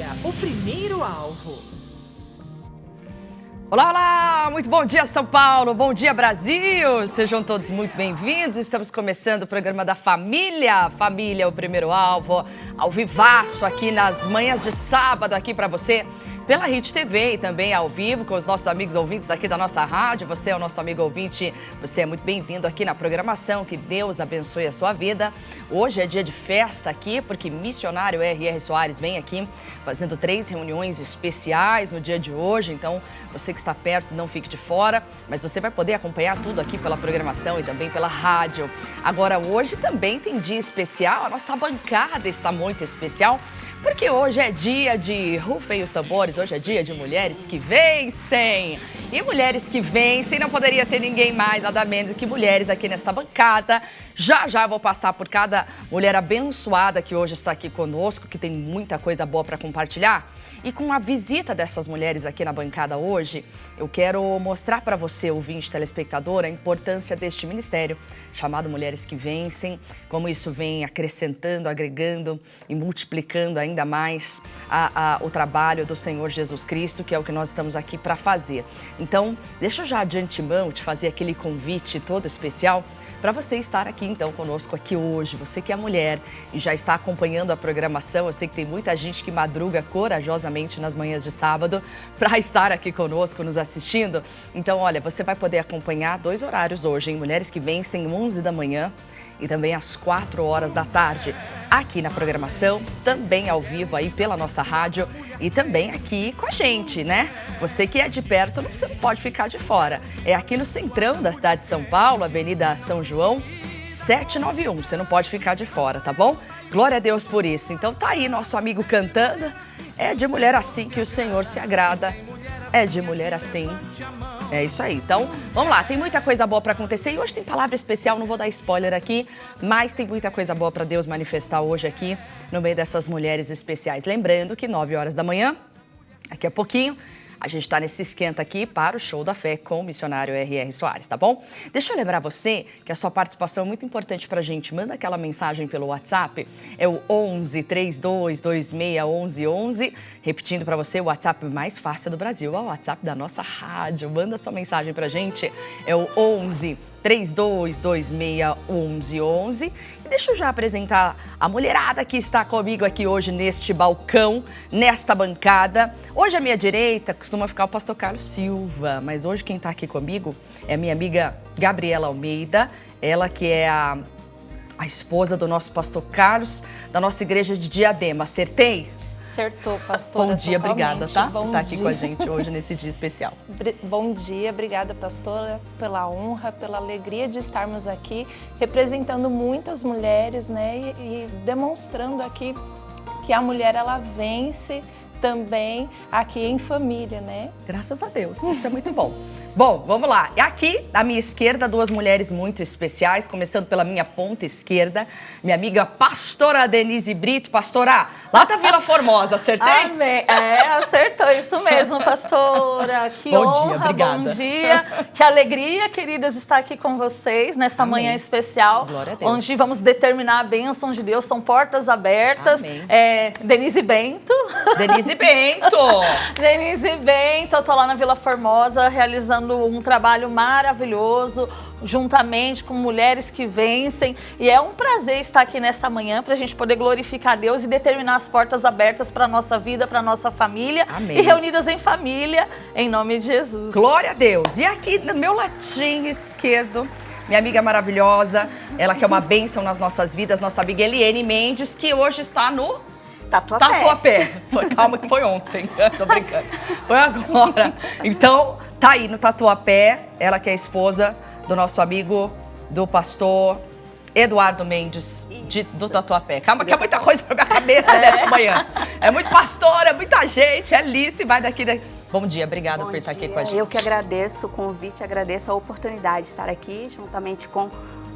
Família, o primeiro alvo. Olá, olá! Muito bom dia, São Paulo! Bom dia, Brasil! Sejam todos muito bem-vindos. Estamos começando o programa da Família. Família, o primeiro alvo. Ao vivaço aqui nas manhãs de sábado aqui para você. Pela Hit TV e também ao vivo com os nossos amigos ouvintes aqui da nossa rádio. Você é o nosso amigo ouvinte, você é muito bem-vindo aqui na programação. Que Deus abençoe a sua vida. Hoje é dia de festa aqui, porque missionário R.R. Soares vem aqui fazendo 3 reuniões especiais no dia de hoje. Então, você que está perto, não fique de fora, mas você vai poder acompanhar tudo aqui pela programação e também pela rádio. Agora, hoje também tem dia especial, a nossa bancada está muito especial, porque hoje é dia de rufem os tambores, hoje é dia de mulheres que vencem. E mulheres que vencem, não poderia ter ninguém mais, nada menos do que mulheres aqui nesta bancada. Já eu vou passar por cada mulher abençoada que hoje está aqui conosco, que tem muita coisa boa para compartilhar. E com a visita dessas mulheres aqui na bancada hoje, eu quero mostrar para você, ouvinte, telespectador, a importância deste ministério chamado Mulheres que Vencem, como isso vem acrescentando, agregando e multiplicando ainda mais o trabalho do Senhor Jesus Cristo, que é o que nós estamos aqui para fazer. Então, deixa eu já de antemão te fazer aquele convite todo especial para você estar aqui então conosco aqui hoje. Você que é mulher e já está acompanhando a programação, eu sei que tem muita gente que madruga corajosamente nas manhãs de sábado para estar aqui conosco, nos assistindo. Então, olha, você vai poder acompanhar 2 horários hoje, em Mulheres que Vencem, 11 da manhã e também às 4 horas da tarde, aqui na programação, também ao vivo aí pela nossa rádio e também aqui com a gente, né? Você que é de perto, você não pode ficar de fora. É aqui no centrão da cidade de São Paulo, Avenida São João, 791. Você não pode ficar de fora, tá bom? Glória a Deus por isso. Então tá aí nosso amigo cantando. É de mulher assim que o Senhor se agrada. É de mulher assim. É isso aí. Então, vamos lá. Tem muita coisa boa para acontecer e hoje tem palavra especial. Não vou dar spoiler aqui, mas tem muita coisa boa para Deus manifestar hoje aqui no meio dessas mulheres especiais. Lembrando que 9 horas da manhã, daqui a pouquinho, a gente está nesse esquenta aqui para o Show da Fé com o missionário R.R. Soares, tá bom? Deixa eu lembrar você que a sua participação é muito importante para a gente. Manda aquela mensagem pelo WhatsApp, é o 11 32 26 11 11. Repetindo para você, o WhatsApp mais fácil do Brasil, é o WhatsApp da nossa rádio. Manda sua mensagem para a gente, é o 11 3226 1111. E deixa eu já apresentar a mulherada que está comigo aqui hoje neste balcão, nesta bancada. Hoje à minha direita costuma ficar o pastor Carlos Silva, mas hoje quem está aqui comigo é a minha amiga Gabriela Almeida, ela que é a esposa do nosso pastor Carlos, da nossa igreja de Diadema. Acertei? Acertou, pastora. Bom dia, totalmente. obrigada, tá? Bom Por estar aqui dia. com a gente hoje nesse dia especial. Bom dia, obrigada, pastora, pela honra, pela alegria de estarmos aqui representando muitas mulheres, né? E demonstrando aqui que a mulher, ela vence também aqui em família, né? Graças a Deus, isso é muito bom. Bom, vamos lá. E aqui, à minha esquerda, 2 mulheres muito especiais, começando pela minha ponta esquerda, minha amiga pastora Denise Brito. Pastora, lá da Vila Formosa, acertei? Amém. Acertou, isso mesmo, pastora. Que Bom honra, dia, obrigada. bom dia. Que alegria, queridas, estar aqui com vocês nessa Amém. manhã especial. Glória a Deus. Onde vamos determinar a bênção de Deus, são portas abertas. Amém. Denise Bento. Denise Bento. Denise Bento, eu tô lá na Vila Formosa realizando um trabalho maravilhoso, juntamente com mulheres que vencem. E é um prazer estar aqui nessa manhã para a gente poder glorificar Deus e determinar as portas abertas para a nossa vida, para a nossa família. Amém. E reunidas em família, em nome de Jesus. Glória a Deus. E aqui no meu latinho esquerdo, minha amiga maravilhosa, ela que é uma bênção nas nossas vidas, nossa amiga Eliane Mendes, que hoje está no Tatuapé. Calma que foi ontem, tô brincando. Foi agora. Então, tá aí no Tatuapé, ela que é a esposa do nosso amigo, do pastor Eduardo Mendes, do Tatuapé. Calma que é muita coisa pra minha cabeça nessa manhã. É muito pastor, é muita gente, é lista e vai daqui. Bom dia, obrigada por estar aqui com a gente. Eu que agradeço o convite, agradeço a oportunidade de estar aqui juntamente com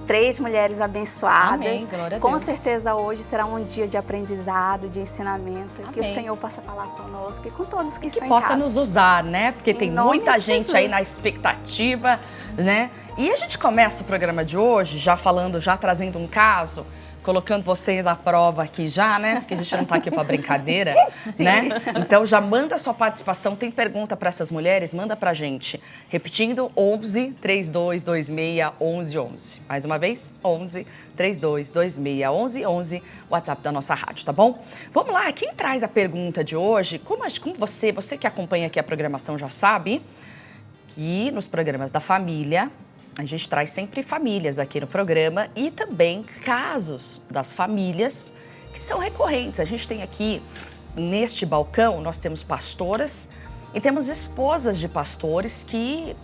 3 mulheres abençoadas. Amém, glória a Com Deus. certeza hoje será um dia de aprendizado, de ensinamento. Que o Amém. Senhor possa falar conosco e com todos que estão em Possa casa. nos usar, né? Porque tem nome muita de gente aí Jesus. na expectativa, né? E a gente começa o programa de hoje já falando, já trazendo um caso colocando vocês à prova aqui já, né? Porque a gente não tá aqui pra brincadeira, né? Então já manda a sua participação. Tem pergunta para essas mulheres? Manda pra gente. Repetindo, 11 3226 1111. Mais uma vez, 11 3226 1111, WhatsApp da nossa rádio, tá bom? Vamos lá, quem traz a pergunta de hoje? Como você que acompanha aqui a programação já sabe, que nos programas da família, a gente traz sempre famílias aqui no programa e também casos das famílias que são recorrentes. A gente tem aqui, neste balcão, nós temos pastoras e temos esposas de pastores que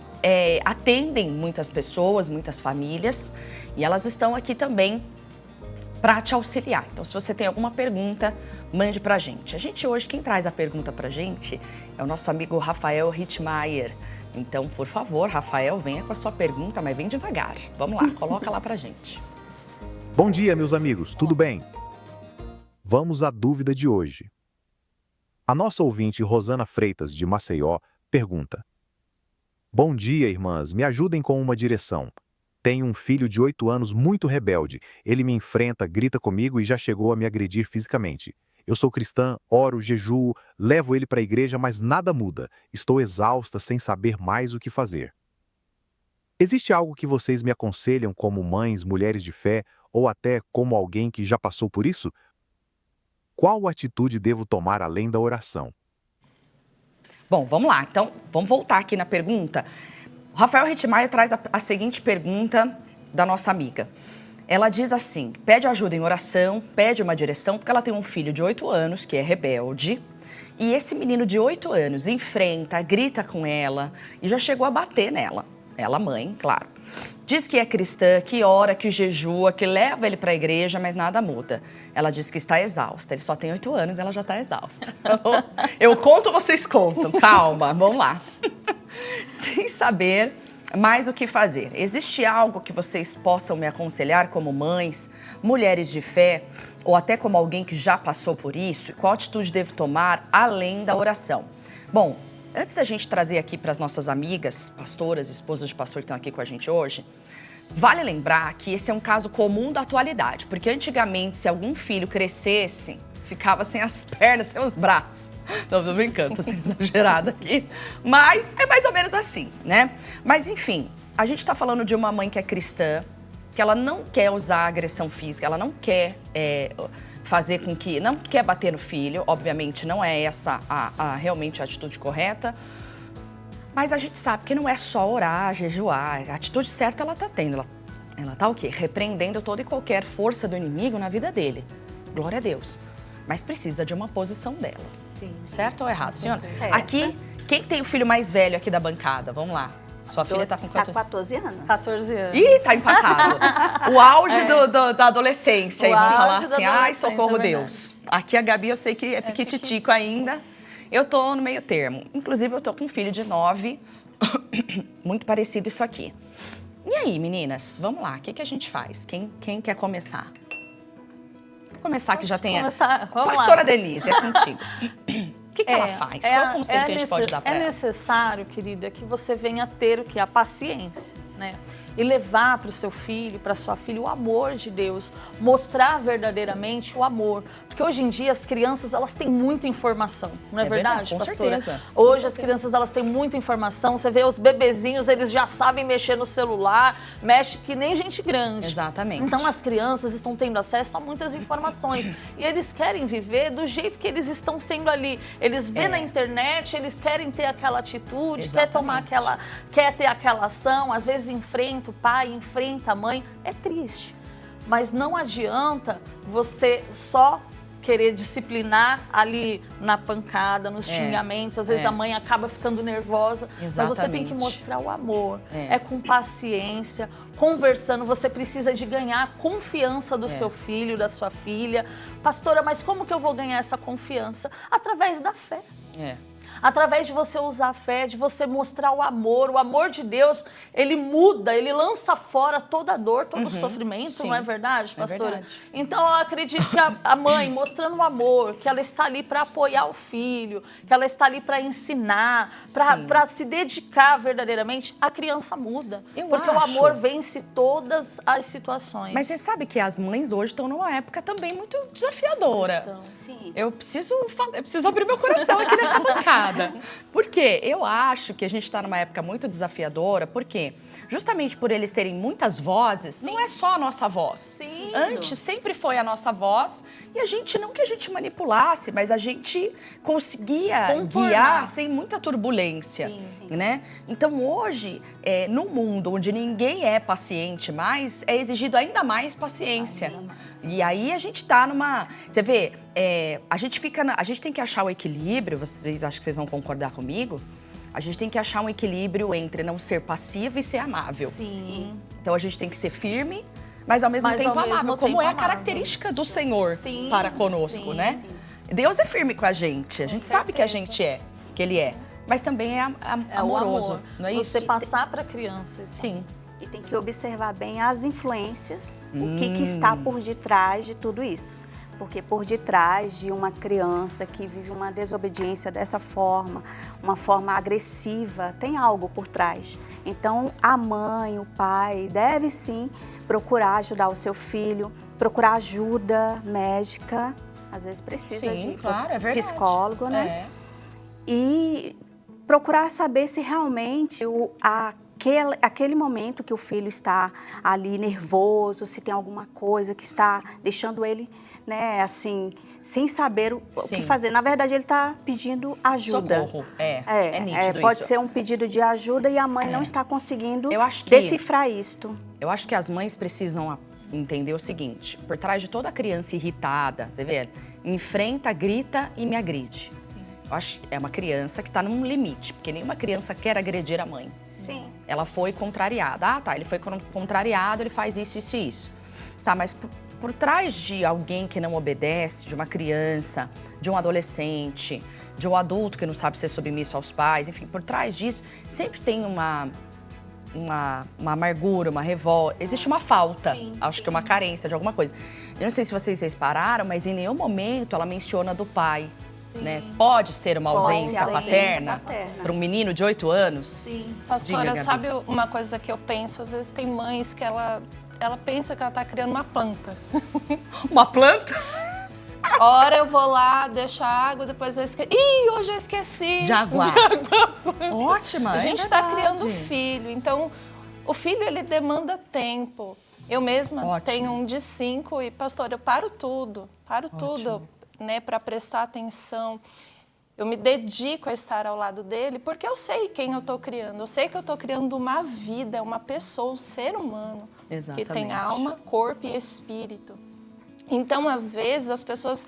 atendem muitas pessoas, muitas famílias, e elas estão aqui também para te auxiliar. Então, se você tem alguma pergunta, mande pra gente. A gente hoje, quem traz a pergunta pra gente é o nosso amigo Rafael Rittmeier. Então, por favor, Rafael, venha com a sua pergunta, mas vem devagar. Vamos lá, coloca lá pra gente. Bom dia, meus amigos, tudo bem? Vamos à dúvida de hoje. A nossa ouvinte Rosana Freitas, de Maceió, pergunta: Bom dia, irmãs, me ajudem com uma direção. Tenho um filho de 8 anos muito rebelde. Ele me enfrenta, grita comigo e já chegou a me agredir fisicamente. Eu sou cristã, oro, jejuo, levo ele para a igreja, mas nada muda. Estou exausta sem saber mais o que fazer. Existe algo que vocês me aconselham como mães, mulheres de fé, ou até como alguém que já passou por isso? Qual atitude devo tomar além da oração? Bom, vamos lá. Então, vamos voltar aqui na pergunta. O Rafael Rittmeier traz a seguinte pergunta da nossa amiga. Ela diz assim, pede ajuda em oração, pede uma direção, porque ela tem um filho de 8 anos, que é rebelde, e esse menino de 8 anos enfrenta, grita com ela e já chegou a bater nela. Ela, mãe, claro. Diz que é cristã, que ora, que jejua, que leva ele para a igreja, mas nada muda. Ela diz que está exausta. Ele só tem 8 anos, ela já está exausta. Eu conto, vocês contam. Calma, vamos lá. Sem saber mais o que fazer. Existe algo que vocês possam me aconselhar como mães, mulheres de fé, ou até como alguém que já passou por isso? Qual atitude devo tomar além da oração? Bom, antes da gente trazer aqui para as nossas amigas, pastoras, esposas de pastor que estão aqui com a gente hoje, vale lembrar que esse é um caso comum da atualidade, porque antigamente, se algum filho crescesse, ficava sem as pernas, sem os braços. Não, tô brincando, tô sendo exagerada aqui. Mas é mais ou menos assim, né? Mas enfim, a gente tá falando de uma mãe que é cristã, que ela não quer usar agressão física, ela não quer fazer com que... Não quer bater no filho, obviamente não é essa realmente a atitude correta. Mas a gente sabe que não é só orar, jejuar. A atitude certa ela tá tendo. Ela tá o quê? Repreendendo toda e qualquer força do inimigo na vida dele. Glória a Deus. Mas precisa de uma posição dela. Sim. Certo ou errado, senhora? Certo. Aqui, quem tem o filho mais velho aqui da bancada? Vamos lá. Sua filha tá com 14 Tá 14 anos. 14 anos. Ih, tá empatado. O auge da adolescência. O E vamos auge falar da assim, ai, adolescência, socorro é verdade. Deus. Aqui a Gabi eu sei que é piquititico ainda. Eu tô no meio termo. Inclusive, eu tô com um filho de 9, muito parecido isso aqui. E aí, meninas, vamos lá, o que a gente faz? Quem quer começar? Vou começar que já tem Vamos a... lá. Pastora Denise, é contigo. O que ela faz? Qual é o conselho que a gente pode dar para ela? ela? É necessário, querida, que você venha ter o que? A paciência, né? E levar para o seu filho, para sua filha, o amor de Deus. Mostrar verdadeiramente o amor. Porque hoje em dia as crianças, elas têm muita informação, não é verdade, com pastora? certeza. Hoje as crianças, elas têm muita informação. Você vê os bebezinhos, eles já sabem mexer no celular, mexe que nem gente grande. Exatamente. Então as crianças estão tendo acesso a muitas informações. E eles querem viver do jeito que eles estão sendo ali. Eles vêem na internet, eles querem ter aquela atitude, quer ter aquela ação, às vezes enfrenta o pai, enfrenta a mãe. É triste. Mas não adianta você só querer disciplinar ali na pancada, nos xingamentos. Às vezes a mãe acaba ficando nervosa. Exatamente. Mas você tem que mostrar o amor. É com paciência, conversando. Você precisa de ganhar a confiança do seu filho, da sua filha. Pastora, mas como que eu vou ganhar essa confiança? Através da fé. através de você usar a fé, de você mostrar o amor de Deus, ele muda, ele lança fora toda a dor, todo o sofrimento, Sim. não é verdade, É pastora? verdade. Então eu acredito que a mãe, mostrando o amor, que ela está ali para apoiar o filho, que ela está ali para ensinar, Sim. para se dedicar verdadeiramente, a criança muda. Eu porque o acho. amor vence todas as situações. Mas você sabe que as mães hoje estão numa época também muito desafiadora. Então, Sim. Eu preciso abrir meu coração aqui nessa bancada. Por quê? Eu acho que a gente está numa época muito desafiadora, porque justamente por eles terem muitas vozes, não é só a nossa voz. Sim. Antes sempre foi a nossa voz e a gente, não que a gente manipulasse, mas a gente conseguia Contornar. guiar sem muita turbulência, Sim. né? Então hoje, no mundo onde ninguém é paciente mais, é exigido ainda mais paciência. E aí a gente tá numa... Você vê, a gente tem que achar o equilíbrio, vocês acham que vocês vão concordar comigo? A gente tem que achar um equilíbrio entre não ser passivo e ser amável. Sim. Então a gente tem que ser firme, mas ao mesmo Mas tempo ao mesmo amável, tempo como é a amável. característica do Senhor Sim, para conosco, sim, né? sim. Deus é firme com a gente sabe que a certeza. gente é, que Ele é. Mas também é É amoroso, o amor. não é Você isso? passar para crianças. Sim. E tem que observar bem as influências, o que está por detrás de tudo isso. Porque por detrás de uma criança que vive uma desobediência dessa forma, uma forma agressiva, tem algo por trás. Então, a mãe, o pai, deve sim procurar ajudar o seu filho, procurar ajuda médica, às vezes precisa Sim, de claro, é verdade. psicólogo, né? É. E procurar saber se realmente aquele momento que o filho está ali nervoso, se tem alguma coisa que está deixando ele, né, assim, sem saber o Sim. que fazer. Na verdade, ele está pedindo ajuda. Socorro, é nítido pode isso. ser um pedido de ajuda e a mãe não está conseguindo Eu acho que- decifrar isto. Eu acho que as mães precisam entender o seguinte, por trás de toda criança irritada, tá vendo? Enfrenta, grita e me agride. Eu acho que é uma criança que está num limite, porque nenhuma criança quer agredir a mãe. Sim. Ela foi contrariada. Ah, tá, ele foi contrariado, ele faz isso, isso e isso. Tá, mas por trás de alguém que não obedece, de uma criança, de um adolescente, de um adulto que não sabe ser submisso aos pais, enfim, por trás disso sempre tem uma amargura, uma revolta, existe uma falta, Sim, acho que uma carência de alguma coisa. Eu não sei se vocês repararam, mas em nenhum momento ela menciona do pai. Né? Pode ser uma Pode ausência ser paterna ausência paterna. para um menino de 8 anos? Sim. Pastora, Diga, Gabi. sabe uma coisa que eu penso? Às vezes tem mães que ela pensa que ela está criando uma planta. Uma planta Ora eu vou lá, deixo a água, depois eu esqueci. Ih, hoje eu esqueci. de água. Ótima, A é gente está verdade. criando filho, então o filho ele demanda tempo. Eu mesma Ótimo. tenho um de 5 e, pastor, eu paro tudo, né, para prestar atenção. Eu me dedico a estar ao lado dele, porque eu sei quem eu estou criando. Eu sei que eu estou criando uma vida, uma pessoa, um ser humano, Exatamente. que tem alma, corpo e espírito. Então, às vezes, as pessoas,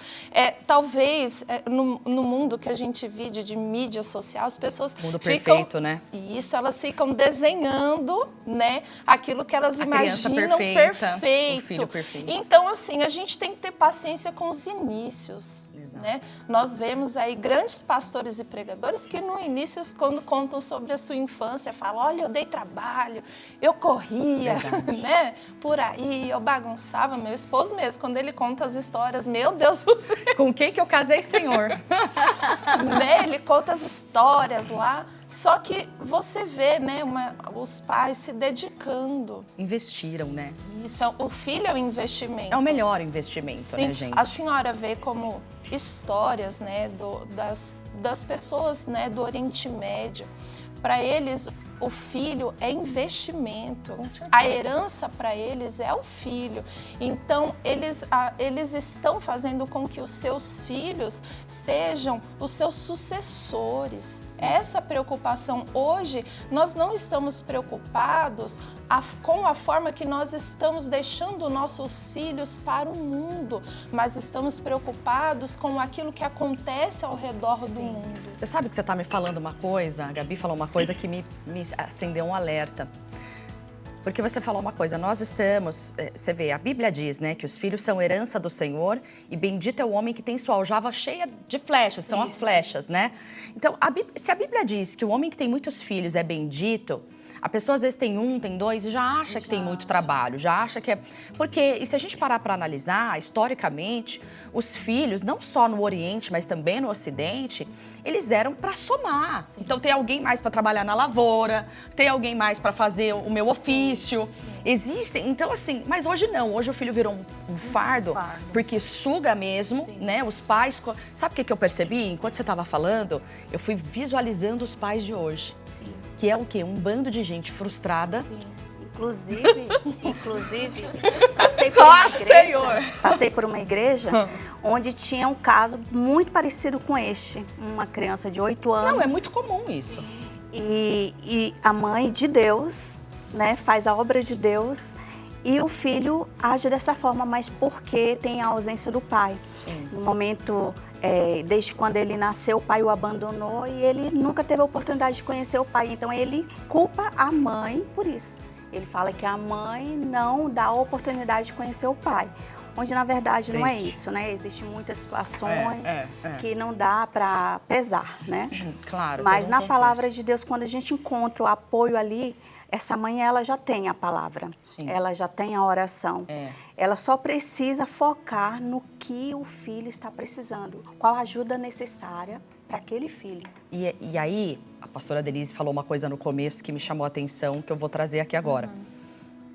talvez, no mundo que a gente vive de mídia social, as pessoas Mundo ficam... perfeito, né? Isso, elas ficam desenhando, né, aquilo que elas A criança imaginam perfeita, perfeito. o filho perfeito. Então, assim, a gente tem que ter paciência com os inícios. Exato. Né? Nós vemos aí grandes pastores e pregadores que no início, quando contam sobre a sua infância, falam, olha, eu dei trabalho, eu corria, né? Por aí, eu bagunçava. Meu esposo mesmo, quando ele conta as histórias, meu Deus do céu, Com quem que eu casei, Senhor? né? Ele conta as histórias lá. Só que você vê, né, os pais se dedicando. Investiram, né? Isso, o filho é um investimento. É o melhor investimento, Sim, né, gente? a senhora vê como histórias, né, das pessoas, né, do Oriente Médio. Para eles, o filho é investimento. Com certeza. A herança para eles é o filho. Então, eles estão fazendo com que os seus filhos sejam os seus sucessores. Essa preocupação hoje, nós não estamos preocupados com a forma que nós estamos deixando nossos filhos para o mundo, mas estamos preocupados com aquilo que acontece ao redor do mundo. Você sabe que você está me falando uma coisa, a Gabi falou uma coisa que me acendeu um alerta. Porque você falou uma coisa, nós estamos, você vê, a Bíblia diz, né, que os filhos são herança do Senhor e bendito é o homem que tem sua aljava cheia de flechas, são as flechas, né? Então, se a Bíblia diz que o homem que tem muitos filhos é bendito, a pessoa às vezes tem um, tem dois e já acha que tem muito trabalho, já acha que é... Porque, e se a gente parar para analisar, historicamente, os filhos, não só no Oriente, mas também no Ocidente, eles deram para somar. Então tem alguém mais para trabalhar na lavoura, tem alguém mais para fazer o meu ofício. Existem, então assim, mas hoje não, hoje o filho virou um fardo, porque suga mesmo, né? Os pais... Sabe o que eu percebi? Enquanto você estava falando, eu fui visualizando os pais de hoje. Sim. Que é o quê? Um bando de gente frustrada. Sim. Inclusive, passei por uma igreja, Senhor! Passei por uma igreja onde tinha um caso muito parecido com este. Uma criança de 8 anos. Não, é muito comum isso. E a mãe de Deus, né, faz a obra de Deus e o filho age dessa forma, mas porque tem a ausência do pai. Sim. No momento... desde quando ele nasceu, o pai o abandonou e ele nunca teve a oportunidade de conhecer o pai. Então, ele culpa a mãe por isso. Ele fala que a mãe não dá a oportunidade de conhecer o pai. Onde, na verdade, não é isso, né? Existem muitas situações que não dá para pesar, né? Claro. Mas na palavra de Deus, quando a gente encontra o apoio ali, essa mãe, ela já tem a palavra. Sim. Ela já tem a oração. Ela só precisa focar no que o filho está precisando. Qual a ajuda necessária para aquele filho. E aí, a pastora Denise falou uma coisa no começo que me chamou a atenção, que eu vou trazer aqui agora.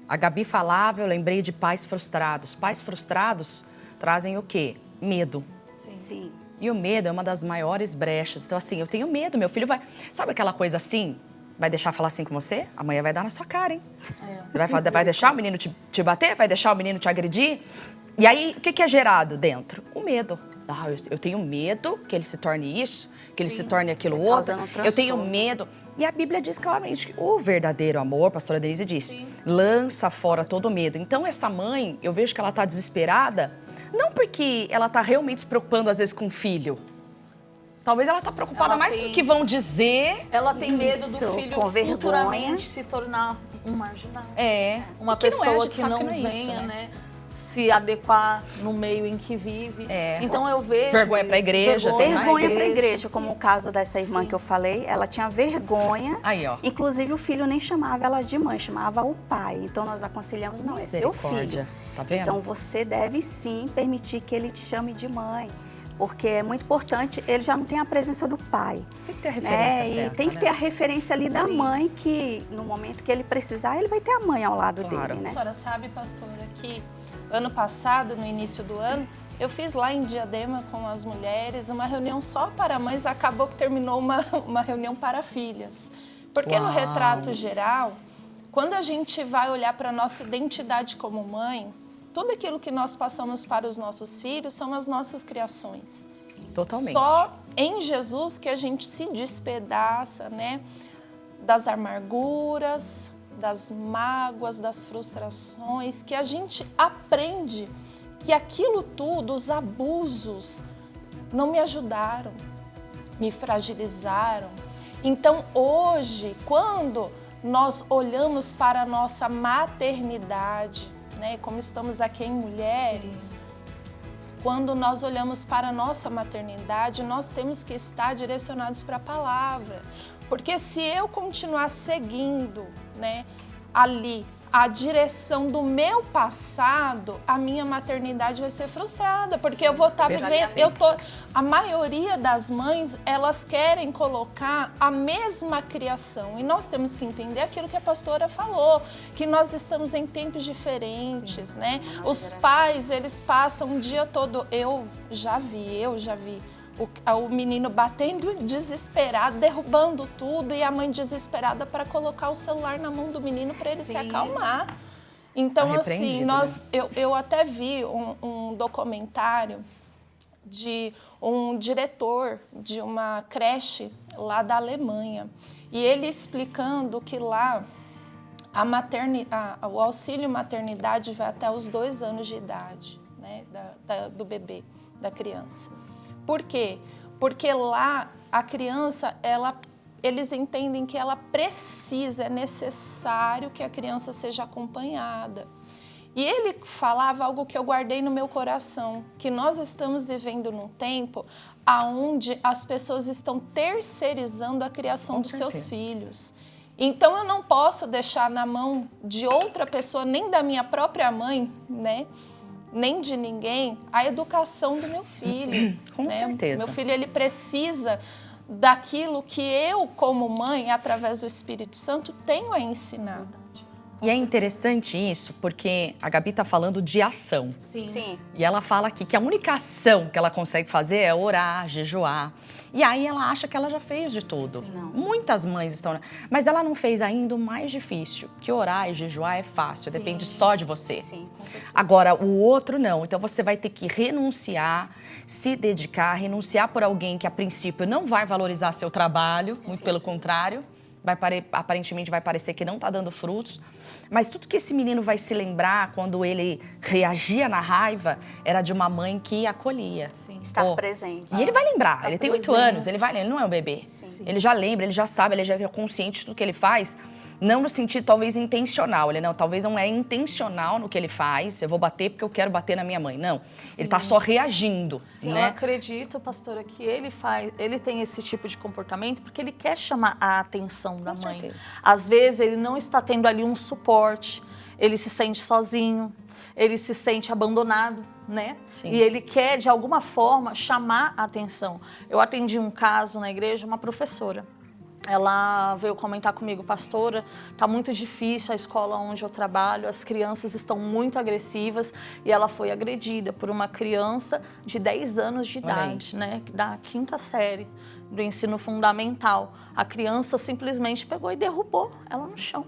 A Gabi falava, eu lembrei de pais frustrados. Pais frustrados trazem o quê? Medo. Sim. E o medo é uma das maiores brechas. Então, assim, eu tenho medo, meu filho vai... Sabe aquela coisa assim? Vai deixar falar assim com você? Amanhã vai dar na sua cara, hein? Você vai deixar o menino te bater? Vai deixar o menino te agredir? E aí, o que é gerado dentro? O medo. Ah, eu tenho medo que ele se torne isso, que ele se torne aquilo outro. Eu tenho medo. E a Bíblia diz claramente que o verdadeiro amor, a pastora Denise disse, lança fora todo medo. Então, essa mãe, eu vejo que ela está desesperada, não porque ela está realmente se preocupando, às vezes, com o filho. Talvez ela está preocupada mais com o que vão dizer. Ela tem medo Isso, do filho com vergonha. futuramente se tornar um marginal. Que não Uma é, a pessoa gente que sabe não que não é venha, isso, né? Se adequar no meio em que vive. Então eu vejo... Vergonha pra igreja. Vergonha para a igreja, como o caso dessa irmã que eu falei. Ela tinha vergonha. Aí, ó. Inclusive, o filho nem chamava ela de mãe, chamava o pai. Então, nós aconselhamos, não, é seu filho. Tá vendo? Então, você deve sim permitir que ele te chame de mãe. Porque é muito importante, ele já não tem a presença do pai. Tem que ter a referência certa, e tem que ter a referência ali da mãe, que no momento que ele precisar, ele vai ter a mãe ao lado dele, né? A senhora sabe, pastora, que ano passado, no início do ano, eu fiz lá em Diadema com as mulheres uma reunião só para mães, acabou que terminou uma reunião para filhas. Porque no retrato geral, quando a gente vai olhar para a nossa identidade como mãe, tudo aquilo que nós passamos para os nossos filhos são as nossas criações. Totalmente. Só em Jesus que a gente se despedaça, né, das amarguras, das mágoas, das frustrações, que a gente aprende que aquilo tudo, os abusos, não me ajudaram, me fragilizaram. Então, hoje, quando nós olhamos para a nossa maternidade, né, como estamos aqui em mulheres, quando nós olhamos para a nossa maternidade, nós temos que estar direcionados para a palavra. Porque se eu continuar seguindo, né, ali a direção do meu passado, a minha maternidade vai ser frustrada, porque eu vou estar vivendo, a maioria das mães, elas querem colocar a mesma criação, e nós temos que entender aquilo que a pastora falou, que nós estamos em tempos diferentes, né? Os pais, eles passam o dia todo, eu já vi o menino batendo desesperado, derrubando tudo, e a mãe desesperada para colocar o celular na mão do menino para ele se acalmar. Então, assim, eu até vi um documentário de um diretor de uma creche lá da Alemanha, e ele explicando que lá o auxílio maternidade vai até os 2 anos de idade, né, do bebê, da criança. Por quê? Porque lá a criança, eles entendem que ela precisa, é necessário que a criança seja acompanhada. E ele falava algo que eu guardei no meu coração, que nós estamos vivendo num tempo onde as pessoas estão terceirizando a criação dos seus filhos. Então eu não posso deixar na mão de outra pessoa, nem da minha própria mãe, né? Nem de ninguém, a educação do meu filho. Com certeza. Meu filho, ele precisa daquilo que eu, como mãe, através do Espírito Santo, tenho a ensinar. E é interessante isso, porque a Gabi está falando de ação. Sim. E ela fala aqui que a única ação que ela consegue fazer é orar, jejuar. E aí ela acha que ela já fez de tudo. Sim, não. Muitas mães estão... Mas ela não fez ainda o mais difícil, que orar e jejuar é fácil, depende só de você. Sim, com certeza. Agora, o outro não. Então, você vai ter que renunciar, se dedicar, renunciar por alguém que, a princípio, não vai valorizar seu trabalho, muito pelo contrário. Aparentemente vai parecer que não está dando frutos, mas tudo que esse menino vai se lembrar quando ele reagia na raiva era de uma mãe que acolhia. Estar presente. E ele vai lembrar, ele tem 8 presença. anos, ele não é um bebê. Ele já lembra, ele já sabe, ele já é consciente de tudo que ele faz, não no sentido talvez intencional, talvez não é intencional no que ele faz, eu vou bater porque eu quero bater na minha mãe, não. Ele está só reagindo, Eu né? acredito, pastora, que ele tem esse tipo de comportamento porque ele quer chamar a atenção da mãe. certeza. Às vezes ele não está tendo ali um suporte, ele se sente sozinho, ele se sente abandonado, né? Sim. E ele quer, de alguma forma, chamar a atenção. Eu atendi um caso na igreja, uma professora. Ela veio comentar comigo, pastora, tá muito difícil a escola onde eu trabalho, as crianças estão muito agressivas e ela foi agredida por uma criança de 10 anos de idade, né, da 5ª série do ensino fundamental. A criança simplesmente pegou e derrubou ela no chão.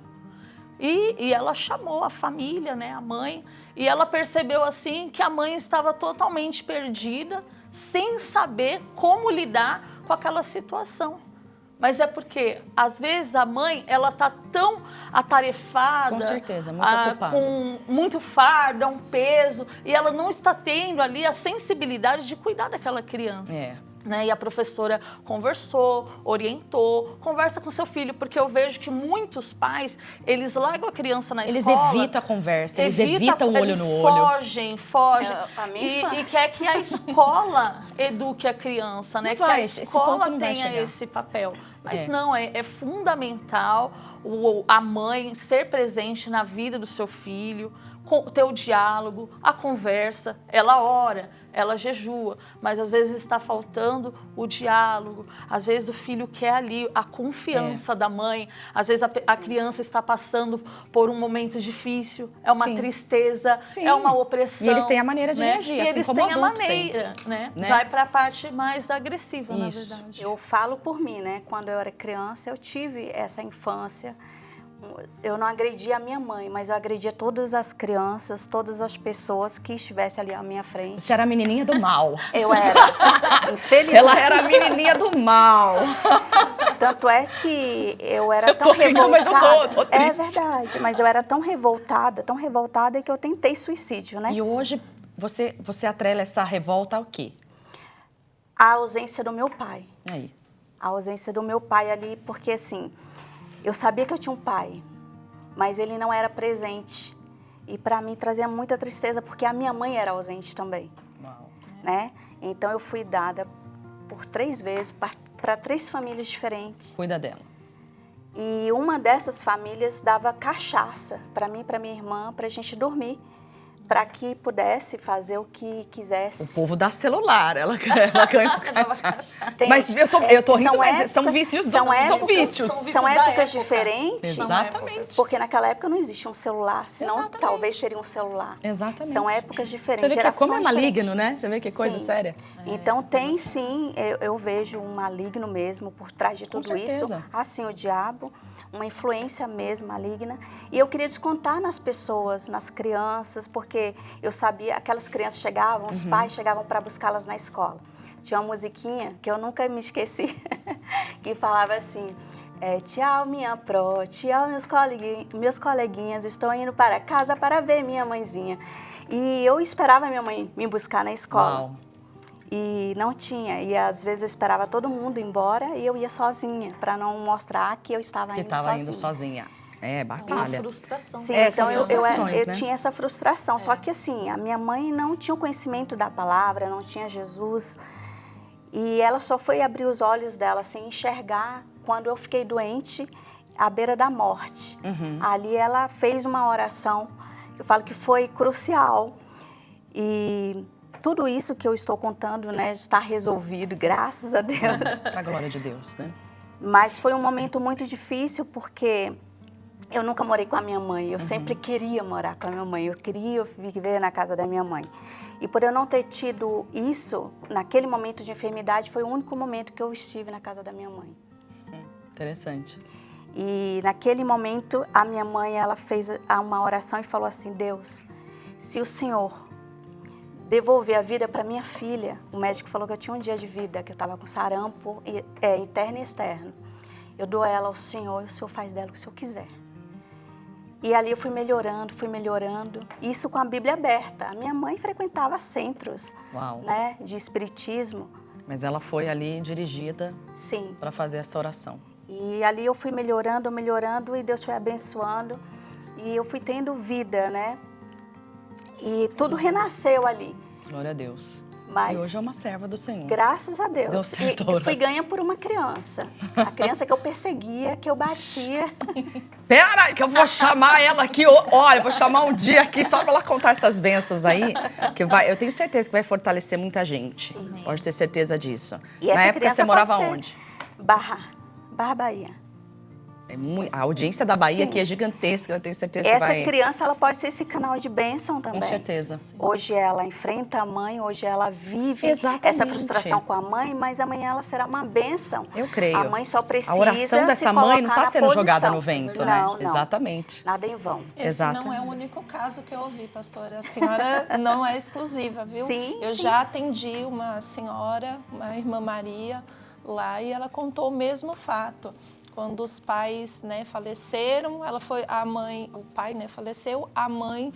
E ela chamou a família, né, a mãe, e ela percebeu assim que a mãe estava totalmente perdida, sem saber como lidar com aquela situação. Mas é porque, às vezes, a mãe, ela tá tão atarefada, Com certeza, muito ocupada. com muito fardo, um peso, e ela não está tendo ali a sensibilidade de cuidar daquela criança. Né? E a professora conversou, orientou, conversa com seu filho, porque eu vejo que muitos pais, eles largam a criança na Eles escola. evitam a conversa, eles evitam o olho no olho. Fogem. A minha E quer que a escola eduque a criança, né? Não que a vai, esse ponto escola não vai tenha chegar. esse papel. Mas não, é fundamental a mãe ser presente na vida do seu filho, ter o diálogo, a conversa. Ela ora, ela jejua, mas às vezes está faltando o diálogo. Às vezes o filho quer ali a confiança da mãe. Às vezes a criança está passando por um momento difícil, é uma tristeza, Sim. é uma opressão. E eles têm a maneira de né? reagir, E assim eles como têm a adulto tem. maneira, né? Né? Vai para a parte mais agressiva, Isso. na verdade. Eu falo por mim, né? Quando eu era criança, eu tive essa infância. Eu não agredia a minha mãe, mas eu agredia todas as crianças, todas as pessoas que estivessem ali à minha frente. Você era a menininha do mal. Eu era, infelizmente. Ela era a menininha do mal. Tanto é que eu era Eu tão tô rindo, revoltada. mas eu tô É triste. verdade, mas eu era tão revoltada que eu tentei suicídio, né? E hoje você atrela essa revolta ao quê? A ausência do meu pai. Aí. A ausência do meu pai ali, porque assim, eu sabia que eu tinha um pai, mas ele não era presente. E para mim trazia muita tristeza, porque a minha mãe era ausente também. Uau. Né? Então eu fui dada por 3 vezes para 3 famílias diferentes. Cuida dela. E uma dessas famílias dava cachaça para mim e para minha irmã, para a gente dormir, para que pudesse fazer o que O quisesse. povo dá celular, ela ganha o cachaça. Tem- Mas eu tô rindo, mas são épocas- vícios. são São épocas- vícios. São da épocas época. diferentes. Exatamente. Porque naquela época não existia um celular, senão Exatamente. talvez seria um celular. Exatamente. São épocas Você diferentes, vê que gerações como é maligno, diferentes. né? Você vê que coisa Sim. séria. Então tem sim, eu vejo um maligno mesmo por trás de Com tudo isso. certeza. Assim, o diabo, uma influência mesmo maligna. E eu queria descontar nas pessoas, nas crianças, porque eu sabia, aquelas crianças chegavam, os pais chegavam para buscá-las na escola. Tinha uma musiquinha que eu nunca me esqueci, que falava assim: tchau, minha pró, tchau, meus coleguinhas, estou indo para casa para ver minha mãezinha. E eu esperava minha mãe me buscar na escola. Uau. E não tinha. E às vezes eu esperava todo mundo ir embora e eu ia sozinha, para não mostrar que eu estava Que indo estava sozinha. indo sozinha. É, Uma batalha. frustração. Sim, É, então são eu frustrações, né? tinha essa frustração. Só que assim, a minha mãe não tinha o conhecimento da palavra, não tinha Jesus. E ela só foi abrir os olhos dela, assim, enxergar quando eu fiquei doente, à beira da morte. Ali ela fez uma oração, eu falo que foi crucial. E tudo isso que eu estou contando, né, está resolvido, graças a Deus. Pra glória de Deus, né? Mas foi um momento muito difícil porque eu nunca morei com a minha mãe. Eu sempre queria morar com a minha mãe. Eu queria viver na casa da minha mãe. E por eu não ter tido isso, naquele momento de enfermidade, foi o único momento que eu estive na casa da minha mãe. Interessante. E naquele momento, a minha mãe, ela fez uma oração e falou assim: Deus, se o Senhor devolver a vida para minha filha, o médico falou que eu tinha um dia de vida, que eu estava com sarampo interno e externo. Eu dou ela ao Senhor e o Senhor faz dela o que o Senhor quiser. E ali eu fui melhorando, isso com a Bíblia aberta. A minha mãe frequentava centros, Uau. né, de espiritismo. Mas ela foi ali dirigida Sim. para fazer essa oração. E ali eu fui melhorando e Deus foi abençoando. E eu fui tendo vida, né? E tudo renasceu ali. Glória a Deus. Mas, E hoje é uma serva do Senhor. graças a Deus. Deu certo a E fui oração. ganha por uma criança. A criança que eu perseguia, que eu batia. Pera aí, que eu vou chamar ela aqui. Olha, eu vou chamar um dia aqui só para ela contar essas bênçãos aí. Que vai, eu tenho certeza que vai fortalecer muita gente. Sim. Pode ter certeza disso. E Na essa época criança você morava pode ser onde? Barra Bahia. A audiência da Bahia Sim. aqui é gigantesca, eu tenho certeza Essa que vai... criança, ela pode ser esse canal de bênção também. Com certeza. Hoje ela enfrenta a mãe, hoje ela vive Exatamente. essa frustração com a mãe, mas amanhã ela será uma bênção. Eu creio. A mãe só precisa A oração dessa se mãe não colocar está na sendo jogada posição. no vento, Não, né? não. Exatamente. Nada em vão. Esse Exato. não é o único caso que eu ouvi, pastora. A senhora não é exclusiva, viu? Sim, Eu sim. já atendi uma senhora, uma irmã Maria, lá, e ela contou o mesmo fato. Quando os pais, né, faleceram, o pai, né, faleceu, a mãe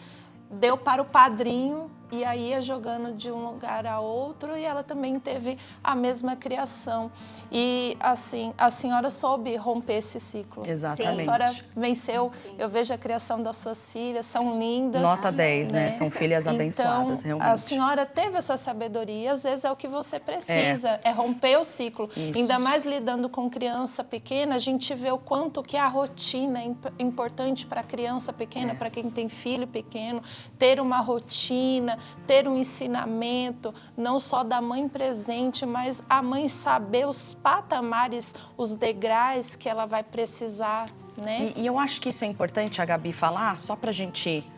deu para o padrinho e aí ia jogando de um lugar a outro, e ela também teve a mesma criação. E assim, a senhora soube romper esse ciclo. Exatamente. A senhora venceu. Sim. Eu vejo a criação das suas filhas, são lindas. Nota 10, né? São filhas abençoadas, Então, realmente. a senhora teve essa sabedoria, e às vezes é o que você precisa, é romper o ciclo. Isso. Ainda mais lidando com criança pequena, a gente vê o quanto que a rotina é importante para a criança pequena, para quem tem filho pequeno, ter uma rotina, ter um ensinamento, não só da mãe presente, mas a mãe saber os patamares, os degraus que ela vai precisar, né? E eu acho que isso é importante a Gabi falar, só para a gente,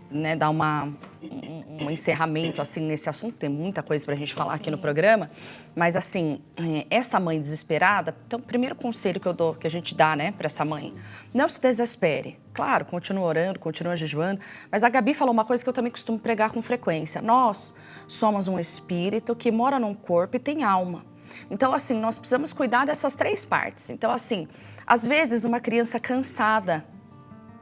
né, dar um encerramento assim nesse assunto. Tem muita coisa para a gente falar aqui no programa, mas assim, essa mãe desesperada, então o primeiro conselho que eu dou, que a gente dá, né, para essa mãe, não se desespere. Claro, continua orando, continua jejuando, mas a Gabi falou uma coisa que eu também costumo pregar com frequência. Nós somos um espírito que mora num corpo e tem alma. Então, assim, nós precisamos cuidar dessas três partes. Então, assim, às vezes uma criança cansada,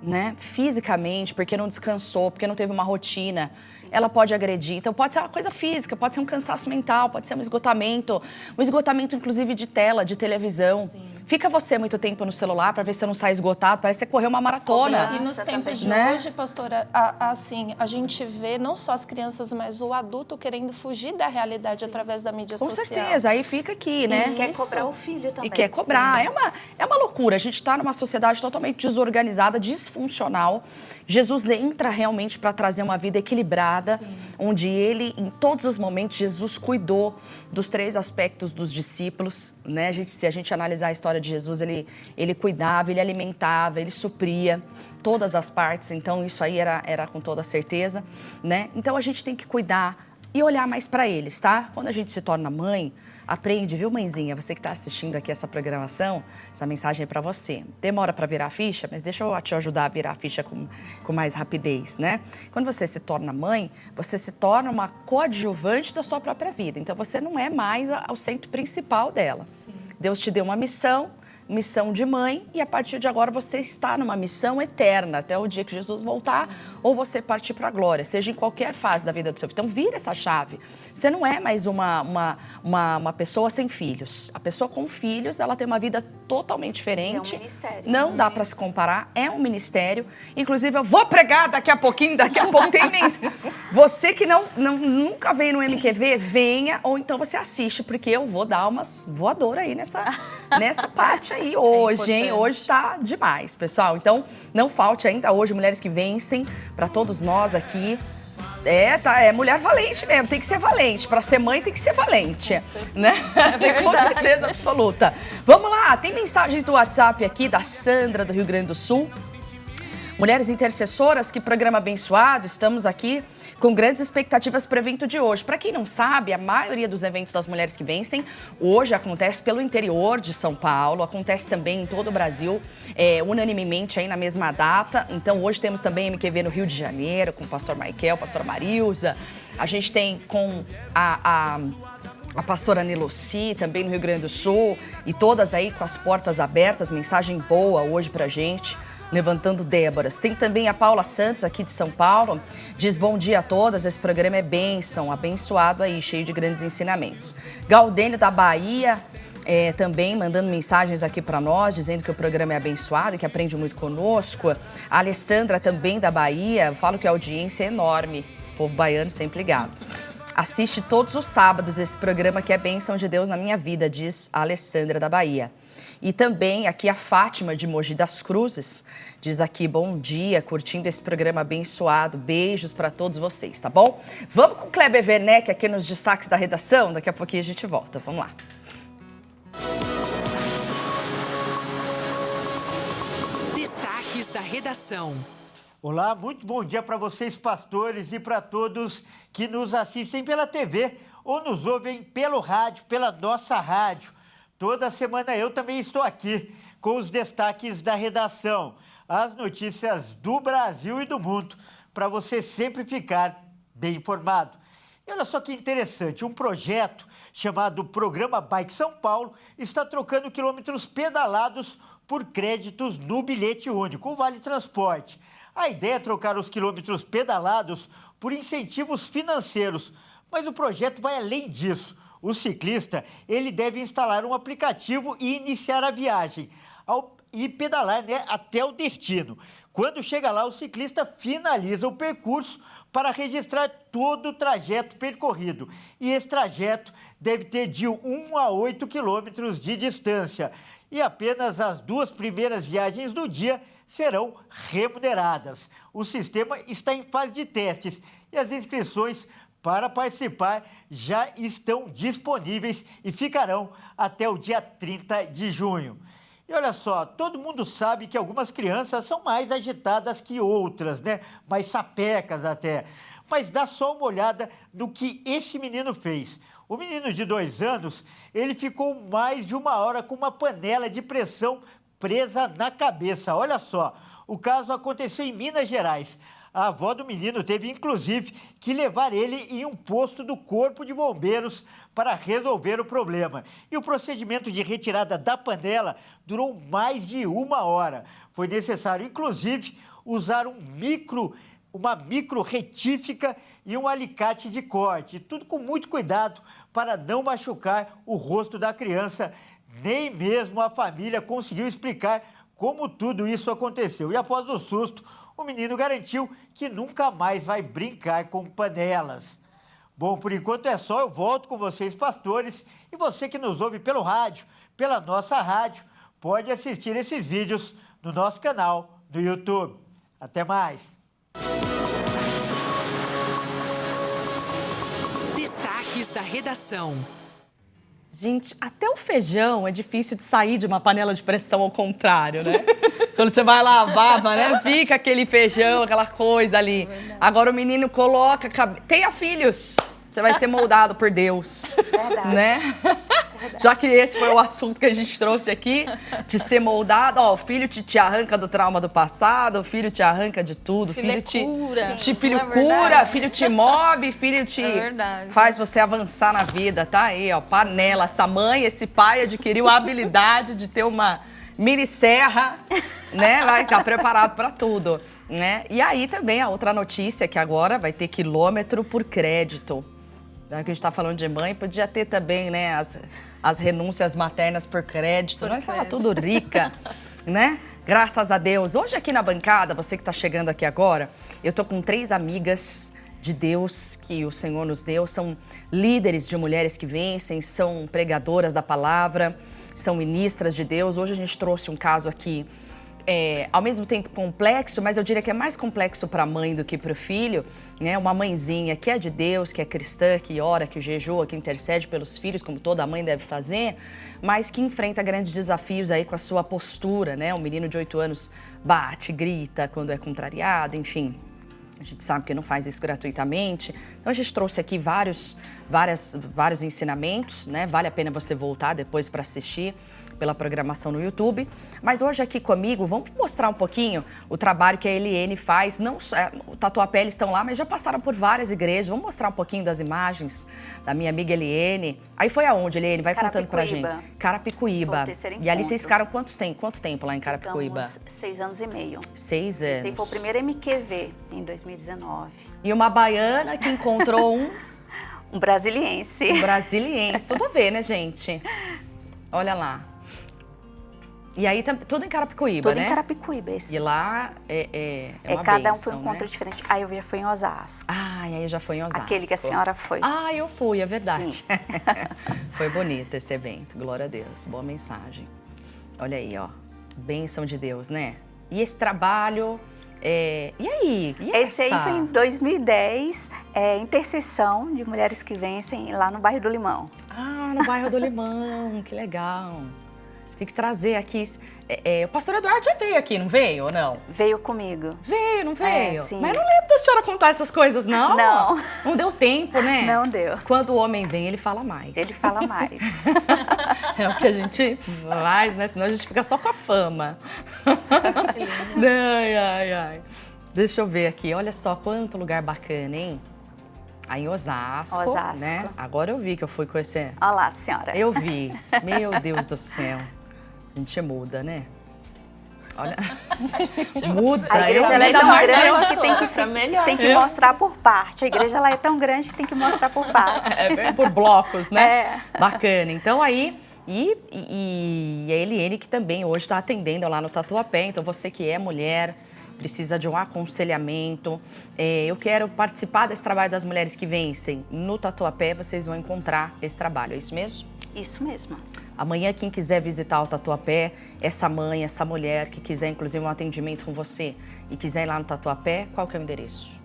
né, fisicamente, porque não descansou, porque não teve uma rotina, ela pode agredir. Então pode ser uma coisa física, pode ser um cansaço mental, pode ser um esgotamento inclusive de tela, de televisão. Sim. Fica você muito tempo no celular para ver se você não sai esgotado, parece que você correu uma maratona. E nos Nossa, tempos de né? hoje, pastora, assim, a gente vê não só as crianças, mas o adulto querendo fugir da realidade através da mídia Com social. certeza, aí fica aqui, né? E quer Isso. cobrar o filho também. E quer cobrar. É uma loucura. A gente está numa sociedade totalmente desorganizada, disfuncional. Jesus entra realmente para trazer uma vida equilibrada, onde ele, em todos os momentos, Jesus cuidou dos três aspectos dos discípulos, né? Se a gente analisar a história de Jesus, ele cuidava, ele alimentava, ele supria todas as partes. Então, isso aí era com toda certeza, né? Então, a gente tem que cuidar e olhar mais para eles, tá? Quando a gente se torna mãe, aprende, viu, mãezinha? Você que está assistindo aqui essa programação, essa mensagem é para você. Demora para virar a ficha, mas deixa eu te ajudar a virar a ficha com mais rapidez, né? Quando você se torna mãe, você se torna uma coadjuvante da sua própria vida. Então, você não é mais o centro principal dela. Sim. Deus te deu uma missão, missão de mãe e a partir de agora você está numa missão eterna até o dia que Jesus voltar ou você partir para a glória, seja em qualquer fase da vida do seu filho. Então vira essa chave. Você não é mais uma pessoa sem filhos. A pessoa com filhos, ela tem uma vida totalmente diferente. É um ministério. Não dá para se comparar, é um ministério. Inclusive eu vou pregar daqui a pouco tem você que nunca veio no MQV, venha ou então você assiste, porque eu vou dar umas voadoras aí nessa parte aí hoje, hein? Hoje tá demais, pessoal. Então, não falte ainda hoje Mulheres que Vencem, para todos nós aqui. É mulher valente mesmo, tem que ser valente. Para ser mãe tem que ser valente, né? Com certeza absoluta. Vamos lá, tem mensagens do WhatsApp aqui da Sandra, do Rio Grande do Sul. Mulheres intercessoras, que programa abençoado, estamos aqui com grandes expectativas para o evento de hoje. Para quem não sabe, a maioria dos eventos das Mulheres que Vencem hoje acontece pelo interior de São Paulo, acontece também em todo o Brasil, unanimemente aí na mesma data. Então hoje temos também MQV no Rio de Janeiro, com o pastor Michael, pastora Marilza. A gente tem com a pastora Neloci, também no Rio Grande do Sul, e todas aí com as portas abertas, mensagem boa hoje pra gente, levantando Déboras. Tem também a Paula Santos, aqui de São Paulo, diz bom dia a todas, esse programa é bênção, abençoado aí, cheio de grandes ensinamentos. Galdênio da Bahia, também mandando mensagens aqui para nós, dizendo que o programa é abençoado e que aprende muito conosco. A Alessandra, também da Bahia, eu falo que a audiência é enorme, o povo baiano sempre ligado. Assiste todos os sábados esse programa que é bênção de Deus na minha vida, diz a Alessandra da Bahia. E também aqui a Fátima de Mogi das Cruzes, diz aqui, bom dia, curtindo esse programa abençoado, beijos para todos vocês, tá bom? Vamos com o Kleber Werneck aqui nos destaques da redação, daqui a pouquinho a gente volta, vamos lá. Destaques da redação. Olá, muito bom dia para vocês, pastores, e para todos que nos assistem pela TV ou nos ouvem pelo rádio, pela nossa rádio. Toda semana eu também estou aqui com os destaques da redação, as notícias do Brasil e do mundo, para você sempre ficar bem informado. E olha só que interessante, um projeto chamado Programa Bike São Paulo está trocando quilômetros pedalados por créditos no bilhete único, o Vale Transporte. A ideia é trocar os quilômetros pedalados por incentivos financeiros, mas o projeto vai além disso. O ciclista, ele deve instalar um aplicativo e iniciar a viagem e pedalar, até o destino. Quando chega lá, o ciclista finaliza o percurso para registrar todo o trajeto percorrido. E esse trajeto deve ter de 1 a 8 quilômetros de distância. E apenas as 2 primeiras viagens do dia serão remuneradas. O sistema está em fase de testes e as inscrições para participar já estão disponíveis e ficarão até o dia 30 de junho. E olha só, todo mundo sabe que algumas crianças são mais agitadas que outras, mais sapecas até. Mas dá só uma olhada no que esse menino fez. O menino de 2 anos, ele ficou mais de 1 hora com uma panela de pressão presa na cabeça. Olha só, o caso aconteceu em Minas Gerais. A avó do menino teve, inclusive, que levar ele em um posto do Corpo de Bombeiros para resolver o problema. E o procedimento de retirada da panela durou mais de 1 hora. Foi necessário, inclusive, usar uma micro retífica e um alicate de corte. Tudo com muito cuidado para não machucar o rosto da criança. Nem mesmo a família conseguiu explicar como tudo isso aconteceu. E após o susto, o menino garantiu que nunca mais vai brincar com panelas. Bom, por enquanto é só, eu volto com vocês, pastores, e você que nos ouve pelo rádio, pela nossa rádio, pode assistir esses vídeos no nosso canal no YouTube. Até mais! Destaques da redação. Gente, até o feijão é difícil de sair de uma panela de pressão ao contrário, né? Quando você vai lavar, fica aquele feijão, aquela coisa ali. Agora o menino coloca... Tenha filhos, você vai ser moldado por Deus. Verdade. Né? Já que esse foi o assunto que a gente trouxe aqui, de ser moldado, ó, o filho te arranca do trauma do passado, o filho te arranca de tudo, Filho cura. filho Não é cura, verdade? filho te move, filho te verdade. faz você avançar na vida, tá aí, ó, panela, essa mãe, esse pai adquiriu a habilidade de ter uma mini serra, né, vai estar preparado para tudo, né? E aí também a outra notícia que agora vai ter quilômetro por crédito. Já que a gente está falando de mãe, podia ter também, né, as renúncias maternas por crédito. Nós estava tudo rica, né? Graças a Deus. Hoje aqui na bancada, você que está chegando aqui agora, eu tô com 3 amigas de Deus que o Senhor nos deu. São líderes de mulheres que vencem, são pregadoras da palavra, são ministras de Deus. Hoje a gente trouxe um caso aqui ao mesmo tempo complexo, mas eu diria que é mais complexo para a mãe do que para o filho, né? Uma mãezinha que é de Deus, que é cristã, que ora, que jejua, que intercede pelos filhos, como toda mãe deve fazer, mas que enfrenta grandes desafios aí com a sua postura, né? Um menino de 8 anos bate, grita quando é contrariado, enfim. A gente sabe que não faz isso gratuitamente. Então a gente trouxe aqui vários ensinamentos, né? Vale a pena você voltar depois para assistir pela programação no YouTube. Mas hoje aqui comigo, vamos mostrar um pouquinho o trabalho que a Eliene faz. Não só, o Tatuapé, eles estão lá, mas já passaram por várias igrejas. Vamos mostrar um pouquinho das imagens da minha amiga Eliene. Aí foi aonde, Eliene? Vai contando pra gente. Carapicuíba. E ali vocês ficaram quanto tempo lá em Carapicuíba? Ficamos 6 anos e meio. 6 anos. Esse foi o primeiro MQV em 2019. E uma baiana que encontrou Um brasiliense. um brasiliense. Tudo a ver, né, gente? Olha lá. E aí, tudo em Carapicuíba, Tudo né? em Carapicuíba. E lá é uma cada um bênção, foi um encontro né? diferente. Aí eu já fui em Osasco. Ah, e aí já foi em Osasco. Aquele que a senhora foi. Ah, eu fui, é verdade. Sim. Foi bonito esse evento, glória a Deus. Boa mensagem. Olha aí, ó. Bênção de Deus, né? E esse trabalho... E aí? E Esse essa? aí foi em 2010, intercessão de mulheres que vencem lá no bairro do Limão. Ah, no bairro do Limão, que legal. Tem que trazer aqui. O pastor Eduardo já veio aqui, não veio ou não? Veio comigo. Veio, não veio? Sim. Mas não lembro da senhora contar essas coisas, não? Não. Não deu tempo, né? Não deu. Quando o homem vem, ele fala mais. Ele fala mais. É o que a gente faz, né? Senão a gente fica só com a fama. Ai. Deixa eu ver aqui. Olha só quanto lugar bacana, hein? Aí em Osasco, né? Agora eu vi que eu fui conhecer. Olha lá, senhora. Eu vi. Meu Deus do céu. A gente muda, né? Olha. Muda. A igreja ela é tão grande que tem que mostrar por parte. A igreja ela é tão grande que tem que mostrar por parte. Por blocos, né? Bacana. Então aí... E a Eliene, que também hoje está atendendo lá no Tatuapé. Então você que é mulher, precisa de um aconselhamento. Eu quero participar desse trabalho das mulheres que vencem. No Tatuapé vocês vão encontrar esse trabalho, é isso mesmo? Isso mesmo. Amanhã, quem quiser visitar o Tatuapé, essa mãe, essa mulher que quiser, inclusive, um atendimento com você e quiser ir lá no Tatuapé, qual que é o endereço?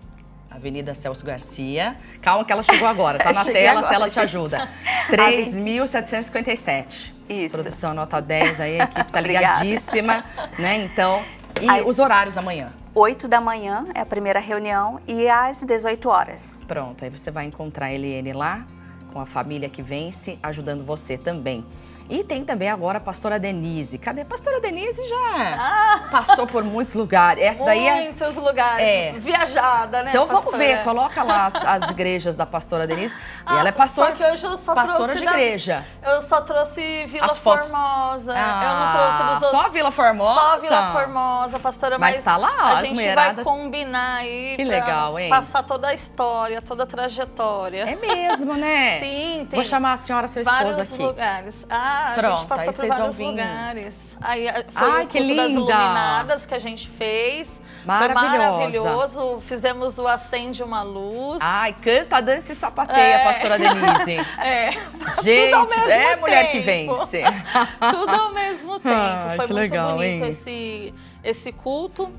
Avenida Celso Garcia. Calma que ela chegou agora, tá na tela, a tela te ajuda. 3.757. Isso. Produção nota 10 aí, a equipe tá ligadíssima, né? Então, e os horários amanhã? 8 da manhã é a primeira reunião e às 18 horas. Pronto, aí você vai encontrar a Eliene lá, com a família que vence, ajudando você também. E tem também agora a pastora Denise. Cadê? A pastora Denise já passou por muitos lugares. Essa daí muitos lugares. Viajada, né, Então pastora? vamos ver, coloca lá as igrejas da pastora Denise. E ela é pastora, só que hoje eu só pastora trouxe de igreja. Eu só trouxe Vila As fotos. Formosa. Eu não trouxe dos outros. Só Vila Formosa? Só Vila Formosa, pastora. Mas tá lá, a as gente mulherada... vai combinar aí que pra legal, hein? passar toda a história, toda a trajetória. É mesmo, né? Sim, tem Vou chamar a senhora, seu esposo aqui. vários lugares. A Pronto, gente passou aí por vocês vão vários vir. lugares. Aí foi o que culto das linda! Iluminadas que a gente fez. Maravilhosa. Foi maravilhoso. Fizemos o Acende uma Luz. Ai, canta, dança e sapateia, pastora Denise. Gente, tudo ao mesmo mulher que tempo. vence. Tudo ao mesmo tempo. Ai, foi que muito legal, bonito hein? esse culto.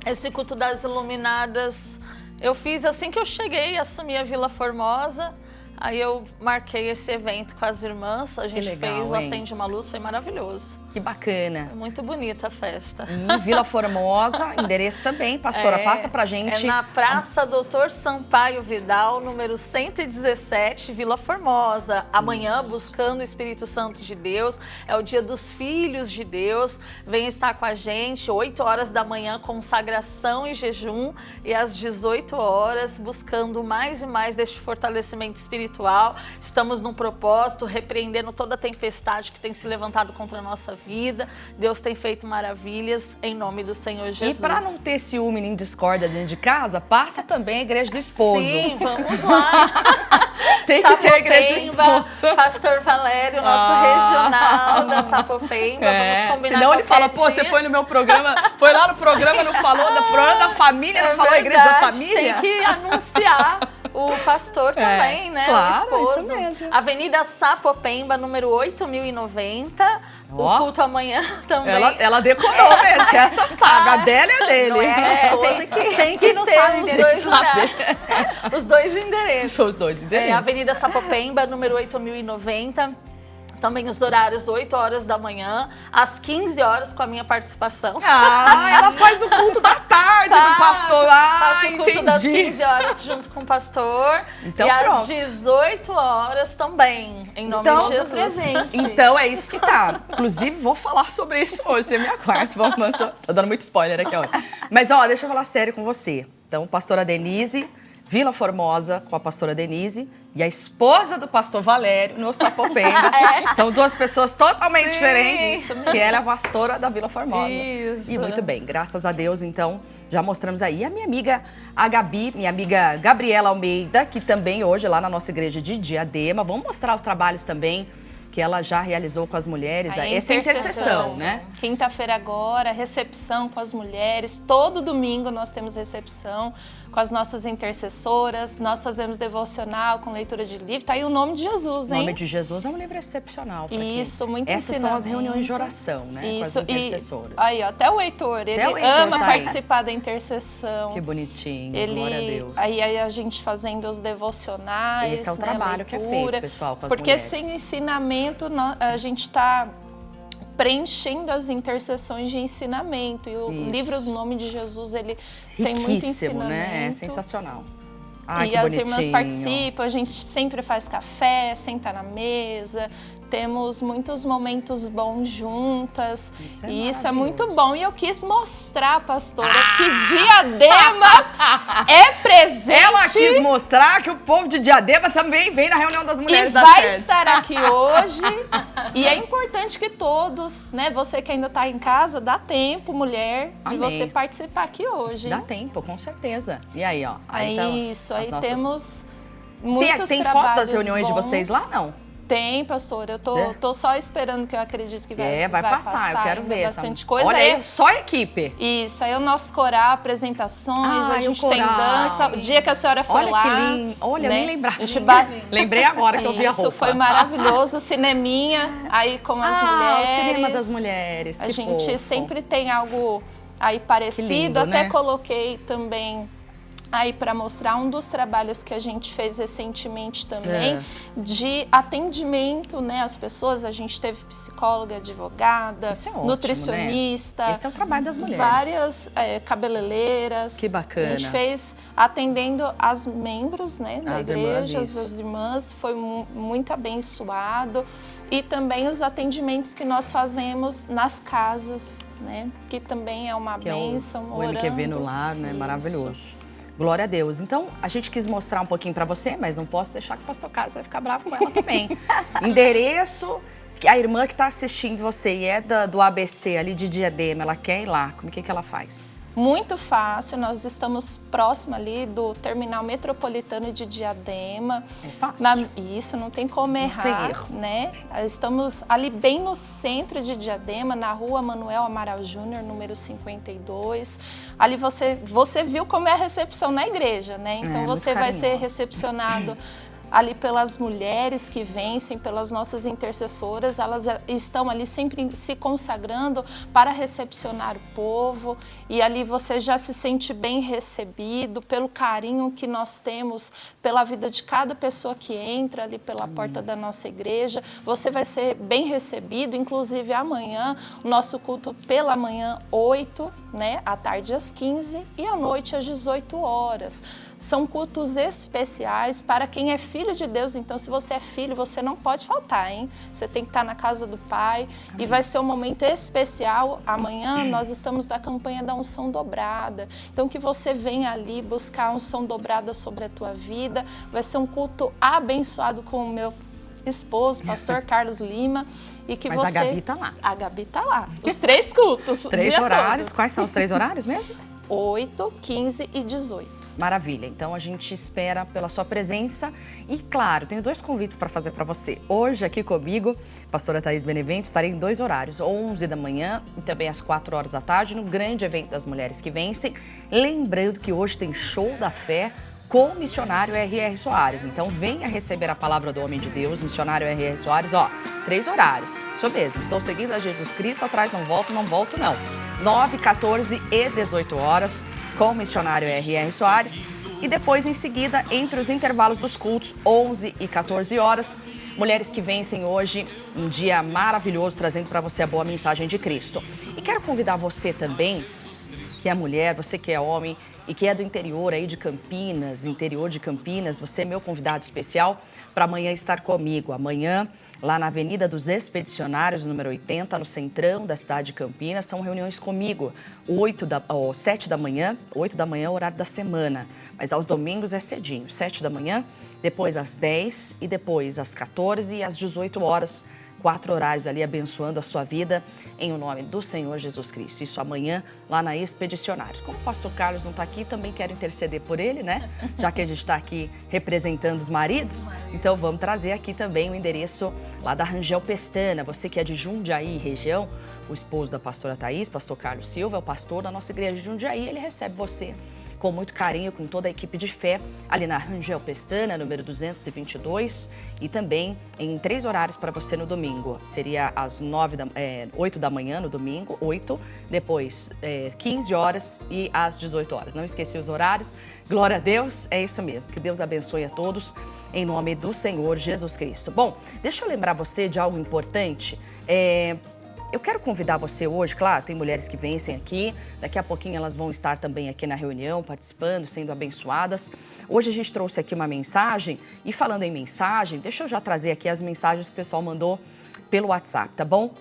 Esse culto das Iluminadas. Eu fiz assim que eu cheguei, assumi a Vila Formosa. Aí eu marquei esse evento com as irmãs, a gente legal, fez o hein? Acende uma Luz, foi maravilhoso. Que bacana. Foi muito bonita a festa. E Vila Formosa, endereço também, pastora, passa pra gente. É na Praça Doutor Sampaio Vidal, número 117, Vila Formosa. Amanhã, buscando o Espírito Santo de Deus, é o dia dos filhos de Deus. Vem estar com a gente, 8 horas da manhã, consagração e jejum, e às 18 horas, buscando mais e mais deste fortalecimento espiritual. Estamos num propósito, repreendendo toda a tempestade que tem se levantado contra a nossa vida. Deus tem feito maravilhas em nome do Senhor Jesus. E para não ter ciúme nem discórdia dentro de casa, passa também a igreja do esposo. Sim, vamos lá. Tem que ter a igreja do esposo. Pastor Valério, nosso regional da Sapopemba. Vamos combinar. Senão ele fala, pô, dia. você foi no meu programa, foi lá no programa, não falou da programa da família, não falou a igreja da família? Tem que anunciar o pastor também, né? Claro, o esposo. isso mesmo. Avenida Sapopemba, número 8090. Ó. O culto amanhã também. Ela decorou mesmo, que essa sabe, a dela e a dele. Não é a esposa tem que não ser sabe os endereço. dois lugares. Os dois endereços. Os dois endereços. Avenida Sapopemba, número 8090. Também os horários, 8 horas da manhã, às 15 horas com a minha participação. Ah, ela faz o culto da tarde do pastor. Ah, Faço o culto entendi. das 15 horas junto com o pastor. Então, e às pronto. 18 horas também, em nome Então, de Jesus. presente. Então é isso que tá. Inclusive, vou falar sobre isso hoje, você me aguarde. Tô dando muito spoiler aqui, ó. Mas, ó, deixa eu falar sério com você. Então, pastora Denise, Vila Formosa com a pastora Denise e a esposa do pastor Valério no Sapopemba. São duas pessoas totalmente diferentes, que ela é a pastora da Vila Formosa. Isso. E muito bem, graças a Deus, então, já mostramos aí a minha amiga, a Gabi, minha amiga Gabriela Almeida, que também hoje lá na nossa igreja de Diadema, vamos mostrar os trabalhos também que ela já realizou com as mulheres. Essa é a intercessão, né? Quinta-feira agora, recepção com as mulheres. Todo domingo nós temos recepção com as nossas intercessoras. Nós fazemos devocional com leitura de livro. Tá aí o nome de Jesus, hein? O nome de Jesus é um livro excepcional. Isso, muito Essas são as ensinamento. reuniões de oração, né? Isso, com as intercessoras. Aí, ó, até o Heitor, ele o Heitor ama tá aí. participar da intercessão. Que bonitinho, Ele, glória a Deus. aí a gente fazendo os devocionais, Esse é o né, trabalho que é leitura, feito, pessoal, com as porque mulheres. sem o ensinamento, a gente está preenchendo as intercessões de ensinamento. E o Isso. livro do Nome de Jesus, ele tem muito Riquíssimo, ensinamento. né? É sensacional. Ai, E que as bonitinho. irmãs participam, a gente sempre faz café, senta na mesa, temos muitos momentos bons juntas. Isso é E isso é maravilhoso. muito bom. E eu quis mostrar, pastora, que Diadema é presente. Ela quis mostrar que o povo de Diadema também vem na reunião das mulheres E da vai sede. estar aqui hoje. E é importante que todos, né? Você que ainda está em casa, dá tempo, mulher, de Amém. você participar aqui hoje. Dá tempo, com certeza. E aí, ó. Aí, então, isso, as aí nossas- temos muitos Tem foto das trabalhos reuniões de vocês lá, bons. não? Tem, pastor. Eu tô só esperando, que eu acredito que vai Vai passar, eu quero ainda ver. bastante coisa. Olha aí, só a equipe. Isso, aí o nosso coral, apresentações, a Ai, o gente tem coral. dança. O dia que a senhora foi Olha lá. que lindo. Olha, eu né, nem lembrava. a gente Lembrei agora que eu vi a Isso, roupa. foi maravilhoso. Cineminha aí com as mulheres. O cinema das mulheres, A que gente fofo. sempre tem algo aí parecido. lindo, Até né? coloquei também aí para mostrar um dos trabalhos que a gente fez recentemente também, de atendimento, né, às pessoas. A gente teve psicóloga, advogada, Isso é ótimo, nutricionista. né? Esse é o trabalho das mulheres. Várias cabeleireiras. Que bacana. A gente fez atendendo as membros, né, da As irmãs, igreja, isso. as irmãs. Foi muito abençoado. E também os atendimentos que nós fazemos nas casas, né, que também é uma Que é bênção. o MQV no orando. lar, né? Isso. Maravilhoso. Glória a Deus. Então, a gente quis mostrar um pouquinho pra você, mas não posso deixar que o pastor Carlos vai ficar bravo com ela também. Endereço, que a irmã que tá assistindo você e é do ABC ali de Diadema, ela quer ir lá, como que ela faz? Muito fácil, nós estamos próximo ali do Terminal Metropolitano de Diadema. É fácil. Isso, não tem como errar, tem erro. né? Estamos ali bem no centro de Diadema, na rua Manuel Amaral Júnior, número 52. Ali você viu como é a recepção na igreja, né? Então muito você vai ser carinhosa. recepcionado ali pelas mulheres que vencem, pelas nossas intercessoras, elas estão ali sempre se consagrando para recepcionar o povo, e ali você já se sente bem recebido pelo carinho que nós temos pela vida de cada pessoa que entra ali pela porta da nossa igreja. Você vai ser bem recebido, inclusive amanhã, o nosso culto pela manhã, 8, né, à tarde às 15 e à noite às 18 horas. São cultos especiais para quem é filho de Deus. Então, se você é filho, você não pode faltar, hein? Você tem que estar na casa do Pai. Amém. E vai ser um momento especial. Amanhã nós estamos na campanha da unção dobrada. Então, que você venha ali buscar a unção dobrada sobre a tua vida. Vai ser um culto abençoado com o meu esposo, pastor Carlos Lima. E que Mas a Gabi tá lá. A Gabi tá lá. Os 3 cultos. 3 horários. Quais são os 3 horários mesmo? 8, 15 e 18. Maravilha, então a gente espera pela sua presença e, claro, tenho 2 convites para fazer para você. Hoje aqui comigo, pastora Thaís Benevento, estarei em 2 horários, 11 da manhã e também às 4 horas da tarde, no grande evento das Mulheres que Vencem. Lembrando que hoje tem show da fé com o missionário R.R. Soares. Então venha receber a palavra do homem de Deus, missionário R.R. Soares, 3 horários, isso mesmo, estou seguindo a Jesus Cristo, atrás não volto não. 9, 14 e 18 horas com o missionário R.R. Soares. E depois, em seguida, entre os intervalos dos cultos, 11 e 14 horas, Mulheres que Vencem hoje, um dia maravilhoso, trazendo para você a boa mensagem de Cristo. E quero convidar você também, que é mulher, você que é homem e que é do interior aí de Campinas, você é meu convidado especial para amanhã estar comigo. Amanhã, lá na Avenida dos Expedicionários, número 80, no centrão da cidade de Campinas, são reuniões comigo, 7 da manhã, 8 da manhã, horário da semana, mas aos domingos é cedinho, 7 da manhã, depois às 10 e depois às 14 e às 18 horas, 4 horários ali abençoando a sua vida em o nome do Senhor Jesus Cristo. Isso amanhã lá na Expedicionários. Como o pastor Carlos não está aqui, também quero interceder por ele, né? Já que a gente está aqui representando os maridos, então vamos trazer aqui também o endereço lá da Rangel Pestana. Você que é de Jundiaí, região, o esposo da pastora Thaís, pastor Carlos Silva, é o pastor da nossa igreja de Jundiaí, ele recebe você com muito carinho, com toda a equipe de fé, ali na Rangel Pestana, número 222, e também em 3 horários para você no domingo. Seria às 8 da manhã no domingo, 8, depois 15 horas e às 18 horas. Não esqueci os horários. Glória a Deus, é isso mesmo. Que Deus abençoe a todos, em nome do Senhor Jesus Cristo. Bom, deixa eu lembrar você de algo importante. Eu quero convidar você hoje, claro, tem mulheres que vencem aqui, daqui a pouquinho elas vão estar também aqui na reunião, participando, sendo abençoadas. Hoje a gente trouxe aqui uma mensagem, e falando em mensagem, deixa eu já trazer aqui as mensagens que o pessoal mandou pelo WhatsApp, tá bom?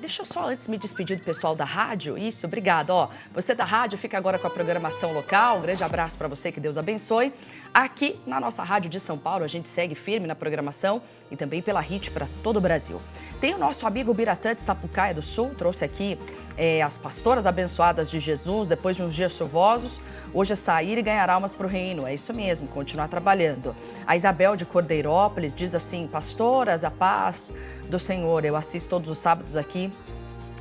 Deixa eu só antes me despedir do pessoal da rádio. Isso, obrigado. Você da rádio fica agora com a programação local. Um grande abraço para você, que Deus abençoe. Aqui na nossa rádio de São Paulo, a gente segue firme na programação e também pela HIT para todo o Brasil. Tem o nosso amigo Biratã de Sapucaia do Sul, trouxe aqui as pastoras abençoadas de Jesus, depois de uns dias chuvosos. Hoje é sair e ganhar almas para o reino. É isso mesmo, continuar trabalhando. A Isabel de Cordeirópolis diz assim: pastoras, a paz do Senhor. Eu assisto todos os sábados aqui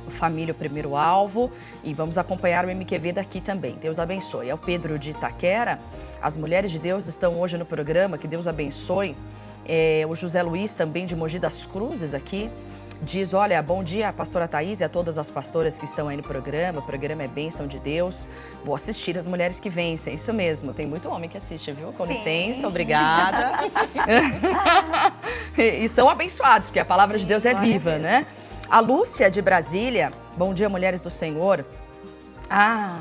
o Família, o Primeiro Alvo, e vamos acompanhar o MQV daqui também. Deus abençoe. É o Pedro de Itaquera. As mulheres de Deus estão hoje no programa, que Deus abençoe. O José Luiz, também de Mogi das Cruzes, aqui, diz: olha, bom dia, a pastora Thaís e a todas as pastoras que estão aí no programa. O programa é bênção de Deus. Vou assistir as Mulheres que Vencem. Isso mesmo, tem muito homem que assiste, viu? Com licença, obrigada. E são abençoados, porque a palavra de Deus é viva, né? A Lúcia de Brasília: bom dia, mulheres do Senhor. Bom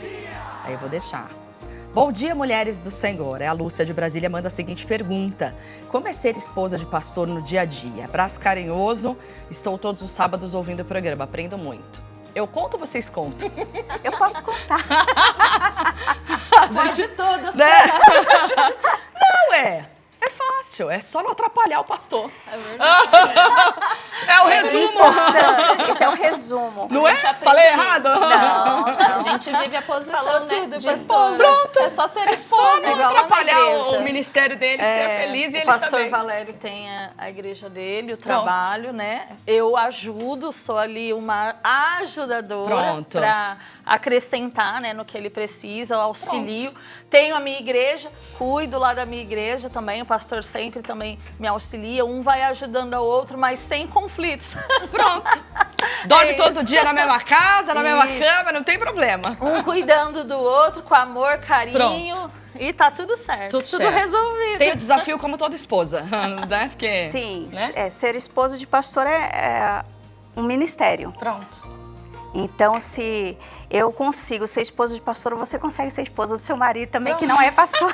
dia! Aí eu vou deixar. Bom dia, mulheres do Senhor. A Lúcia de Brasília manda a seguinte pergunta: como é ser esposa de pastor no dia a dia? Abraço carinhoso, estou todos os sábados ouvindo o programa, aprendo muito. Eu conto ou vocês contam? Eu posso contar. Pode todas. Né? Não, é fácil, é só não atrapalhar o pastor. É verdade. É o resumo. Importante. Esse é o resumo. Não é? gente aprende Falei sim. errado? Não, a gente vive a posição, Falou né, tudo, de pastor. esposa. É só ser esposa. Não igual lá na atrapalhar igreja. o ministério dele, ser feliz e o ele pastor também. Valério tem a igreja dele, o Pronto. trabalho, né? Eu ajudo, sou ali uma ajudadora Pronto. para acrescentar, né, no que ele precisa, eu auxilio. Tenho a minha igreja, cuido lá da minha igreja também, o pastor sempre também me auxilia, um vai ajudando ao outro, mas sem conflitos. Pronto. Dorme É todo isso. dia na mesma casa, na mesma Isso. cama, não tem problema. Um cuidando do outro com amor, carinho. Pronto. E tá tudo certo, Tudo certo. resolvido. Tem o desafio como toda esposa, né? Porque, Sim, né? ser esposa de pastor é um ministério. Pronto. Então, se eu consigo ser esposa de pastor, você consegue ser esposa do seu marido também, que não é pastor.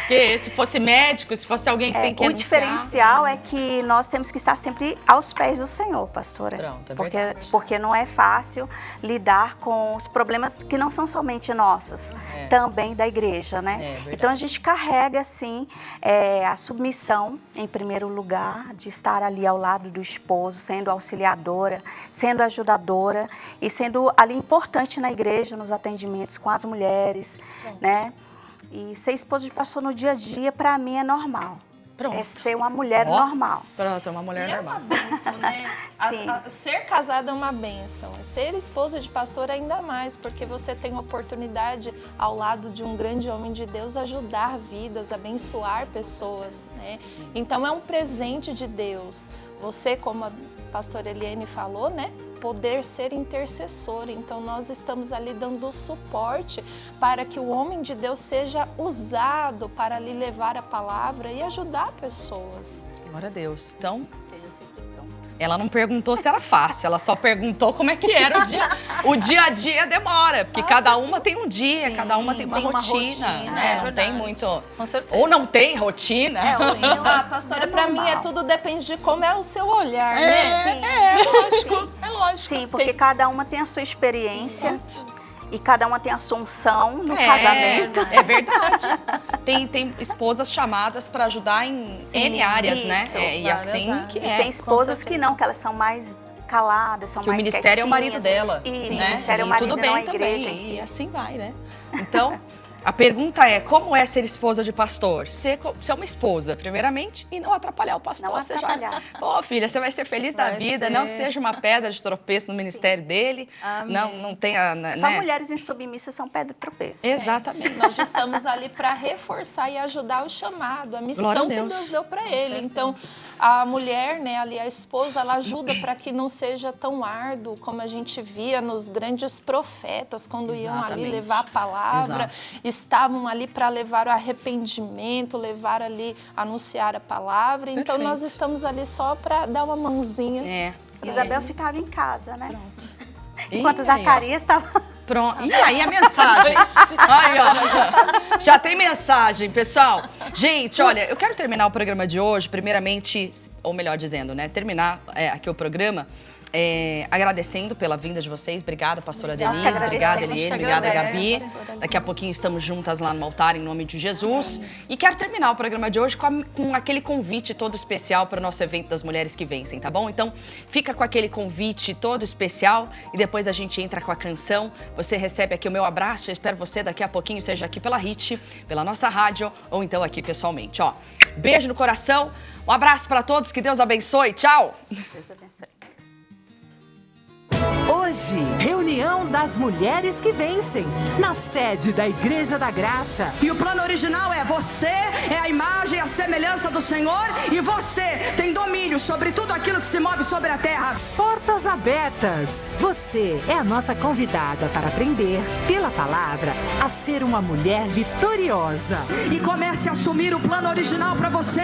Porque se fosse médico, se fosse alguém que tem que O anunciar. diferencial é que nós temos que estar sempre aos pés do Senhor, pastora. Pronto, é verdade. porque não é fácil lidar com os problemas que não são somente nossos, também da igreja, né? É verdade. Então a gente carrega, sim, a submissão, em primeiro lugar, de estar ali ao lado do esposo, sendo auxiliadora, sendo ajudadora e sendo ali importante na igreja, nos atendimentos com as mulheres, né? E ser esposa de pastor no dia a dia, para mim, é normal. Pronto. É ser uma mulher Ó. normal. Pronto, é uma mulher E é uma normal. bênção, né? Sim. Ser casada é uma bênção. Ser esposa de pastor ainda mais, porque você tem a oportunidade, ao lado de um grande homem de Deus, ajudar vidas, abençoar pessoas, né? Então é um presente de Deus. Você, como a pastora Eliane falou, né? Poder ser intercessor. Então nós estamos ali dando suporte para que o homem de Deus seja usado para lhe levar a palavra e ajudar pessoas. Glória a Deus. Então, ela não perguntou se era fácil, ela só perguntou como é que era o dia. O dia a dia demora, porque cada uma tem um dia, cada uma tem uma rotina, né? Não tem verdade. muito. Com certeza. Ou não tem rotina. Pastora, para mim normal. tudo depende de como é o seu olhar, né? Sim. É lógico, é lógico. Sim, porque cada uma tem a sua experiência e cada uma tem a sua unção no casamento. É verdade. Tem esposas chamadas para ajudar em N áreas, né? isso. E Várias assim áreas. que E é. tem esposas que não, que elas são mais caladas, são Que o mais ministério é o marido quietinhas. dela, Isso, né? o ministério é o E marido, tudo não bem a igreja também, em si. e assim vai, né? Então, a pergunta é, como é ser esposa de pastor? Ser uma esposa, primeiramente, e não atrapalhar o pastor. Não Você atrapalhar. Pô, filha, você vai ser feliz da Vai vida, ser. não seja uma pedra de tropeço no ministério dele. Amém. Não tenha, né? Só mulheres insubmissas são pedra de tropeço. Exatamente. Nós estamos ali para reforçar e ajudar o chamado, a Glória missão a que Deus. Deus deu para ele. Então, a mulher, né, ali a esposa, ela ajuda para que não seja tão árduo como a gente via nos grandes profetas, quando iam ali Exatamente. levar a palavra, estavam ali para levar o arrependimento, levar ali, anunciar a palavra. Então, nós Perfeito. estamos ali só para dar uma mãozinha. É. Isabel ficava em casa, né? E Enquanto aí, ó. Zacarias estava... Pronto. E aí a mensagem? Aí, ó. Já tem mensagem, pessoal. Gente, olha, eu quero terminar o programa de hoje, primeiramente, ou melhor dizendo, né? Terminar aqui o programa agradecendo pela vinda de vocês. Obrigada, pastora Nós Denise. que Obrigada, agradecemos. Eliane. Nós que Obrigada, agradecemos, Gabi. pastora Daqui a pouquinho estamos juntas lá no altar, em nome de Jesus. E quero terminar o programa de hoje com aquele convite todo especial para o nosso evento das Mulheres que Vencem, tá bom? Então, fica com aquele convite todo especial e depois a gente entra com a canção. Você recebe aqui o meu abraço. Eu espero você daqui a pouquinho, seja aqui pela HIT, pela nossa rádio ou então aqui pessoalmente, ó. Beijo no coração. Um abraço para todos. Que Deus abençoe. Tchau. Deus abençoe. Hoje, reunião das mulheres que vencem, na sede da Igreja da Graça. E o plano original é você é a imagem e a semelhança do Senhor e você tem domínio sobre tudo aquilo que se move sobre a terra. Portas abertas. Você é a nossa convidada para aprender, pela palavra, a ser uma mulher vitoriosa. E comece a assumir o plano original para você.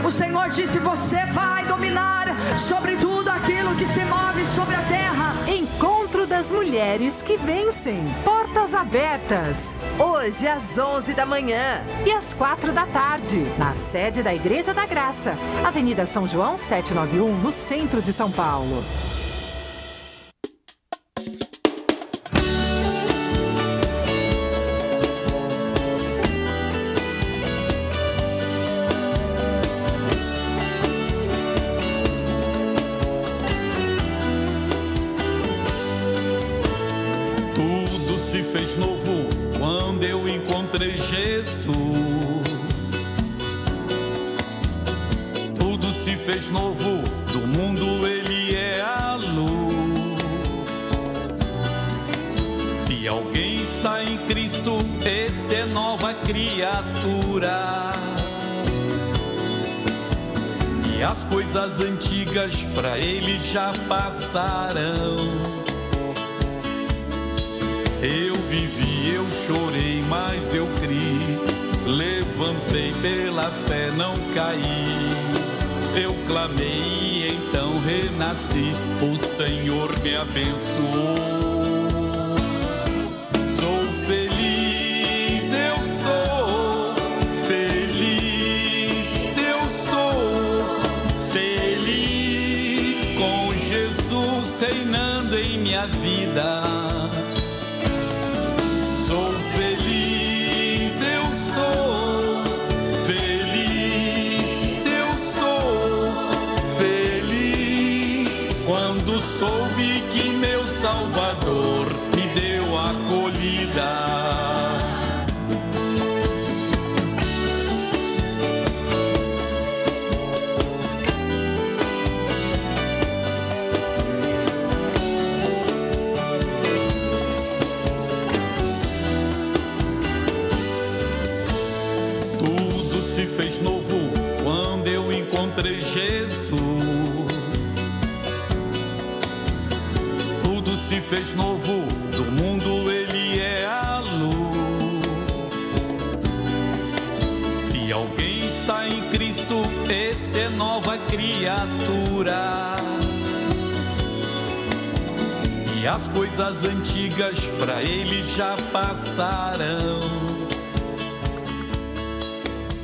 O Senhor disse: você vai dominar sobre tudo aquilo que se move sobre a terra. Encontro das mulheres que vencem. Portas abertas. Hoje às 11 da manhã e às 4 da tarde, na sede da Igreja da Graça, Avenida São João 791, no centro de São Paulo. fez novo, do mundo ele é a luz. Se alguém está em Cristo, esse é nova criatura. E as coisas antigas pra ele já passaram. Eu vivi, eu chorei, mas eu criei. Levantei pela fé, não caí. Eu clamei e então renasci. O Senhor me abençoou. Sou feliz, eu sou feliz, eu sou feliz com Jesus reinando em minha vida. Sou feliz, eu sou feliz, eu sou feliz quando soube que meu Salvador me deu acolhida. Se fez novo quando eu encontrei Jesus. Tudo se fez novo, do mundo ele é a luz. Se alguém está em Cristo, esse é nova criatura. E as coisas antigas pra ele já passaram.